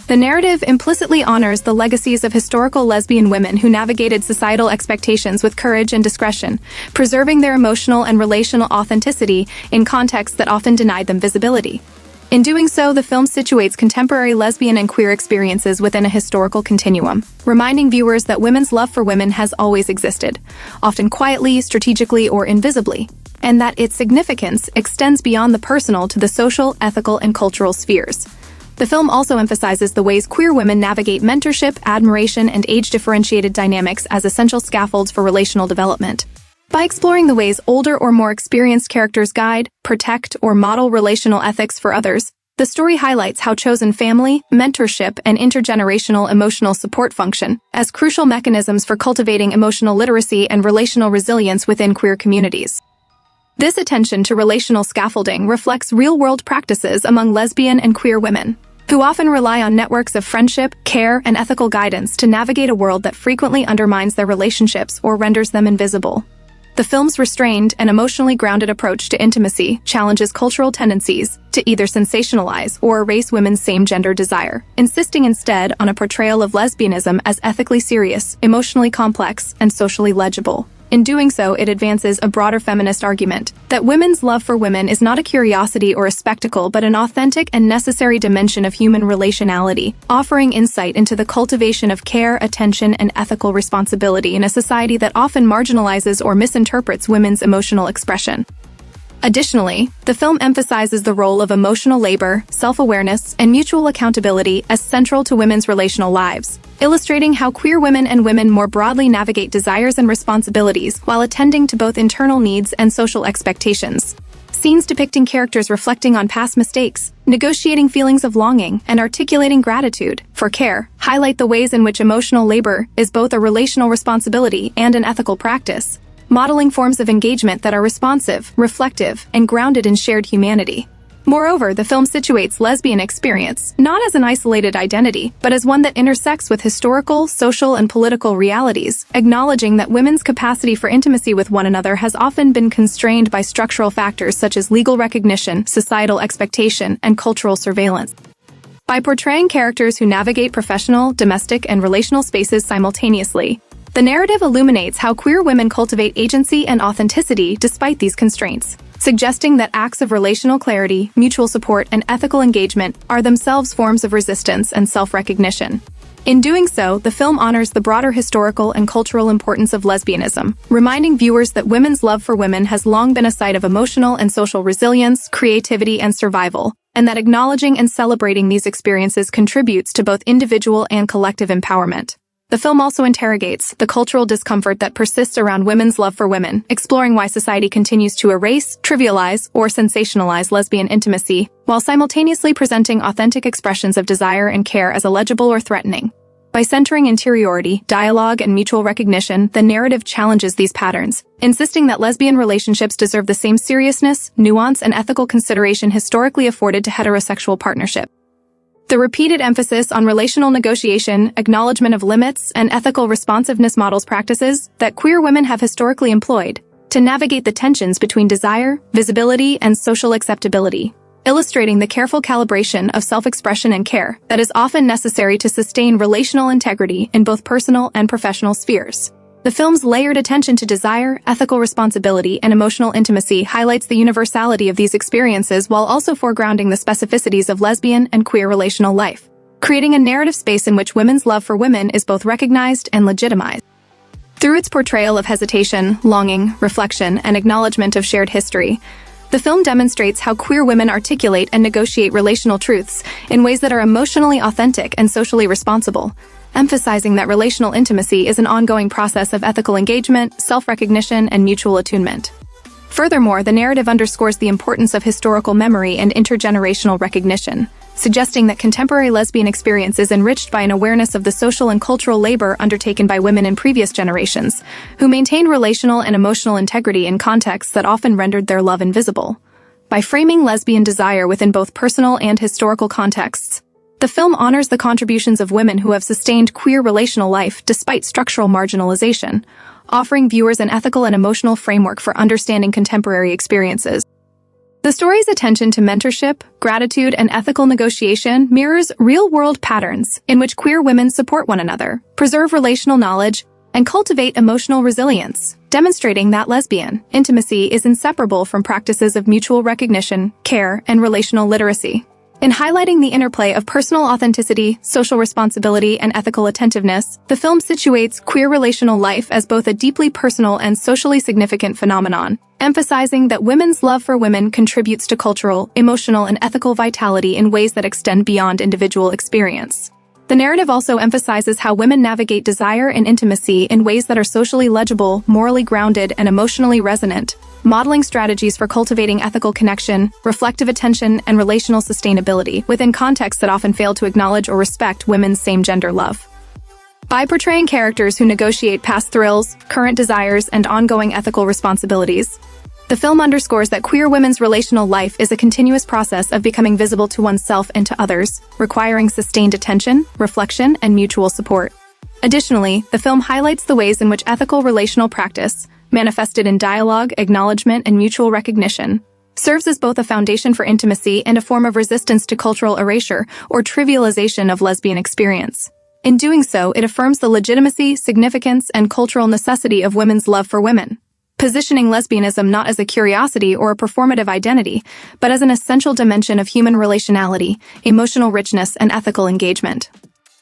The narrative implicitly honors the legacies of historical lesbian women who navigated societal expectations with courage and discretion, preserving their emotional and relational authenticity in contexts that often denied them visibility. In doing so, the film situates contemporary lesbian and queer experiences within a historical continuum, reminding viewers that women's love for women has always existed, often quietly, strategically, or invisibly, and that its significance extends beyond the personal to the social, ethical, and cultural spheres. The film also emphasizes the ways queer women navigate mentorship, admiration, and age-differentiated dynamics as essential scaffolds for relational development. By exploring the ways older or more experienced characters guide, protect, or model relational ethics for others, the story highlights how chosen family, mentorship, and intergenerational emotional support function as crucial mechanisms for cultivating emotional literacy and relational resilience within queer communities. This attention to relational scaffolding reflects real-world practices among lesbian and queer women, who often rely on networks of friendship, care, and ethical guidance to navigate a world that frequently undermines their relationships or renders them invisible. The film's restrained and emotionally grounded approach to intimacy challenges cultural tendencies to either sensationalize or erase women's same-gender desire, insisting instead on a portrayal of lesbianism as ethically serious, emotionally complex, and socially legible. In doing so, it advances a broader feminist argument that women's love for women is not a curiosity or a spectacle, but an authentic and necessary dimension of human relationality, offering insight into the cultivation of care, attention, and ethical responsibility in a society that often marginalizes or misinterprets women's emotional expression. Additionally, the film emphasizes the role of emotional labor, self-awareness, and mutual accountability as central to women's relational lives, illustrating how queer women and women more broadly navigate desires and responsibilities while attending to both internal needs and social expectations. Scenes depicting characters reflecting on past mistakes, negotiating feelings of longing, and articulating gratitude for care highlight the ways in which emotional labor is both a relational responsibility and an ethical practice, modeling forms of engagement that are responsive, reflective, and grounded in shared humanity. Moreover, the film situates lesbian experience not as an isolated identity, but as one that intersects with historical, social, and political realities, acknowledging that women's capacity for intimacy with one another has often been constrained by structural factors such as legal recognition, societal expectation, and cultural surveillance. By portraying characters who navigate professional, domestic, and relational spaces simultaneously, the narrative illuminates how queer women cultivate agency and authenticity despite these constraints, suggesting that acts of relational clarity, mutual support, and ethical engagement are themselves forms of resistance and self-recognition. In doing so, the film honors the broader historical and cultural importance of lesbianism, reminding viewers that women's love for women has long been a site of emotional and social resilience, creativity, and survival, and that acknowledging and celebrating these experiences contributes to both individual and collective empowerment. The film also interrogates the cultural discomfort that persists around women's love for women, exploring why society continues to erase, trivialize, or sensationalize lesbian intimacy, while simultaneously presenting authentic expressions of desire and care as illegible or threatening. By centering interiority, dialogue, and mutual recognition, the narrative challenges these patterns, insisting that lesbian relationships deserve the same seriousness, nuance, and ethical consideration historically afforded to heterosexual partnership. The repeated emphasis on relational negotiation, acknowledgement of limits, and ethical responsiveness models practices that queer women have historically employed to navigate the tensions between desire, visibility, and social acceptability, illustrating the careful calibration of self-expression and care that is often necessary to sustain relational integrity in both personal and professional spheres. The film's layered attention to desire, ethical responsibility, and emotional intimacy highlights the universality of these experiences while also foregrounding the specificities of lesbian and queer relational life, creating a narrative space in which women's love for women is both recognized and legitimized. Through its portrayal of hesitation, longing, reflection, and acknowledgement of shared history, the film demonstrates how queer women articulate and negotiate relational truths in ways that are emotionally authentic and socially responsible, emphasizing that relational intimacy is an ongoing process of ethical engagement, self-recognition, and mutual attunement. Furthermore, the narrative underscores the importance of historical memory and intergenerational recognition, suggesting that contemporary lesbian experience is enriched by an awareness of the social and cultural labor undertaken by women in previous generations, who maintained relational and emotional integrity in contexts that often rendered their love invisible. By framing lesbian desire within both personal and historical contexts, the film honors the contributions of women who have sustained queer relational life despite structural marginalization, offering viewers an ethical and emotional framework for understanding contemporary experiences. The story's attention to mentorship, gratitude, and ethical negotiation mirrors real-world patterns in which queer women support one another, preserve relational knowledge, and cultivate emotional resilience, demonstrating that lesbian intimacy is inseparable from practices of mutual recognition, care, and relational literacy. In highlighting the interplay of personal authenticity, social responsibility, and ethical attentiveness, the film situates queer relational life as both a deeply personal and socially significant phenomenon, emphasizing that women's love for women contributes to cultural, emotional, and ethical vitality in ways that extend beyond individual experience. The narrative also emphasizes how women navigate desire and intimacy in ways that are socially legible, morally grounded, and emotionally resonant, modeling strategies for cultivating ethical connection, reflective attention, and relational sustainability within contexts that often fail to acknowledge or respect women's same-gender love. By portraying characters who negotiate past thrills, current desires, and ongoing ethical responsibilities, the film underscores that queer women's relational life is a continuous process of becoming visible to oneself and to others, requiring sustained attention, reflection, and mutual support. Additionally, the film highlights the ways in which ethical relational practice, manifested in dialogue, acknowledgement, and mutual recognition, serves as both a foundation for intimacy and a form of resistance to cultural erasure or trivialization of lesbian experience. In doing so, it affirms the legitimacy, significance, and cultural necessity of women's love for women, positioning lesbianism not as a curiosity or a performative identity, but as an essential dimension of human relationality, emotional richness, and ethical engagement.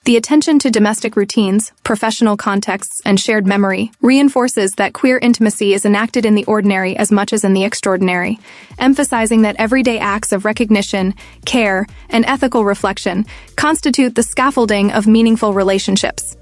The attention to domestic routines, professional contexts, and shared memory reinforces that queer intimacy is enacted in the ordinary as much as in the extraordinary, emphasizing that everyday acts of recognition, care, and ethical reflection constitute the scaffolding of meaningful relationships.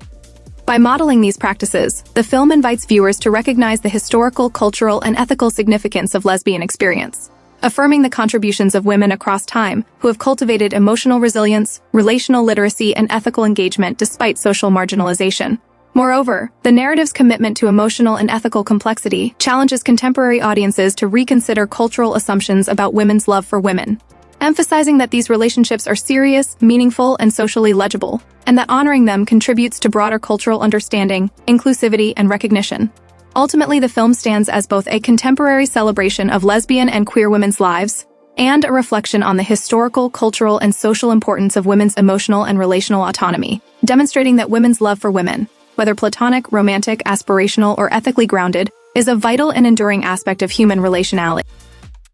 By modeling these practices, the film invites viewers to recognize the historical, cultural, and ethical significance of lesbian experience, affirming the contributions of women across time who have cultivated emotional resilience, relational literacy, and ethical engagement despite social marginalization. Moreover, the narrative's commitment to emotional and ethical complexity challenges contemporary audiences to reconsider cultural assumptions about women's love for women, emphasizing that these relationships are serious, meaningful, and socially legible, and that honoring them contributes to broader cultural understanding, inclusivity, and recognition. Ultimately, the film stands as both a contemporary celebration of lesbian and queer women's lives and a reflection on the historical, cultural, and social importance of women's emotional and relational autonomy, demonstrating that women's love for women, whether platonic, romantic, aspirational, or ethically grounded, is a vital and enduring aspect of human relationality.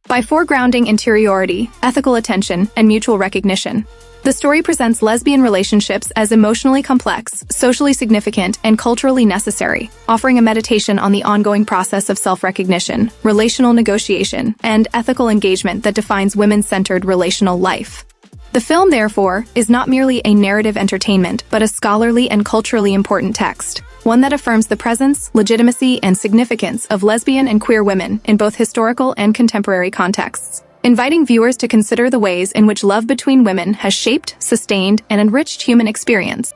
By foregrounding interiority, ethical attention, and mutual recognition, the story presents lesbian relationships as emotionally complex, socially significant, and culturally necessary, offering a meditation on the ongoing process of self-recognition, relational negotiation, and ethical engagement that defines women-centered relational life. The film, therefore, is not merely a narrative entertainment, but a scholarly and culturally important text, one that affirms the presence, legitimacy, and significance of lesbian and queer women in both historical and contemporary contexts, inviting viewers to consider the ways in which love between women has shaped, sustained, and enriched human experience.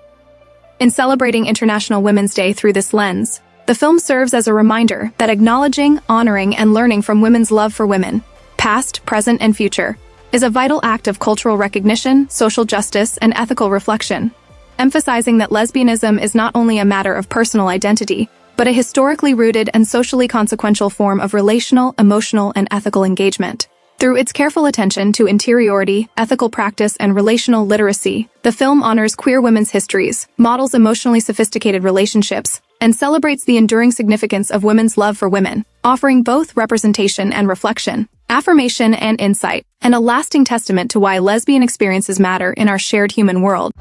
In celebrating International Women's Day through this lens, the film serves as a reminder that acknowledging, honoring, and learning from women's love for women, past, present, and future, is a vital act of cultural recognition, social justice, and ethical reflection, emphasizing that lesbianism is not only a matter of personal identity, but a historically rooted and socially consequential form of relational, emotional, and ethical engagement. Through its careful attention to interiority, ethical practice, and relational literacy, the film honors queer women's histories, models emotionally sophisticated relationships, and celebrates the enduring significance of women's love for women, offering both representation and reflection, affirmation and insight, and a lasting testament to why lesbian experiences matter in our shared human world.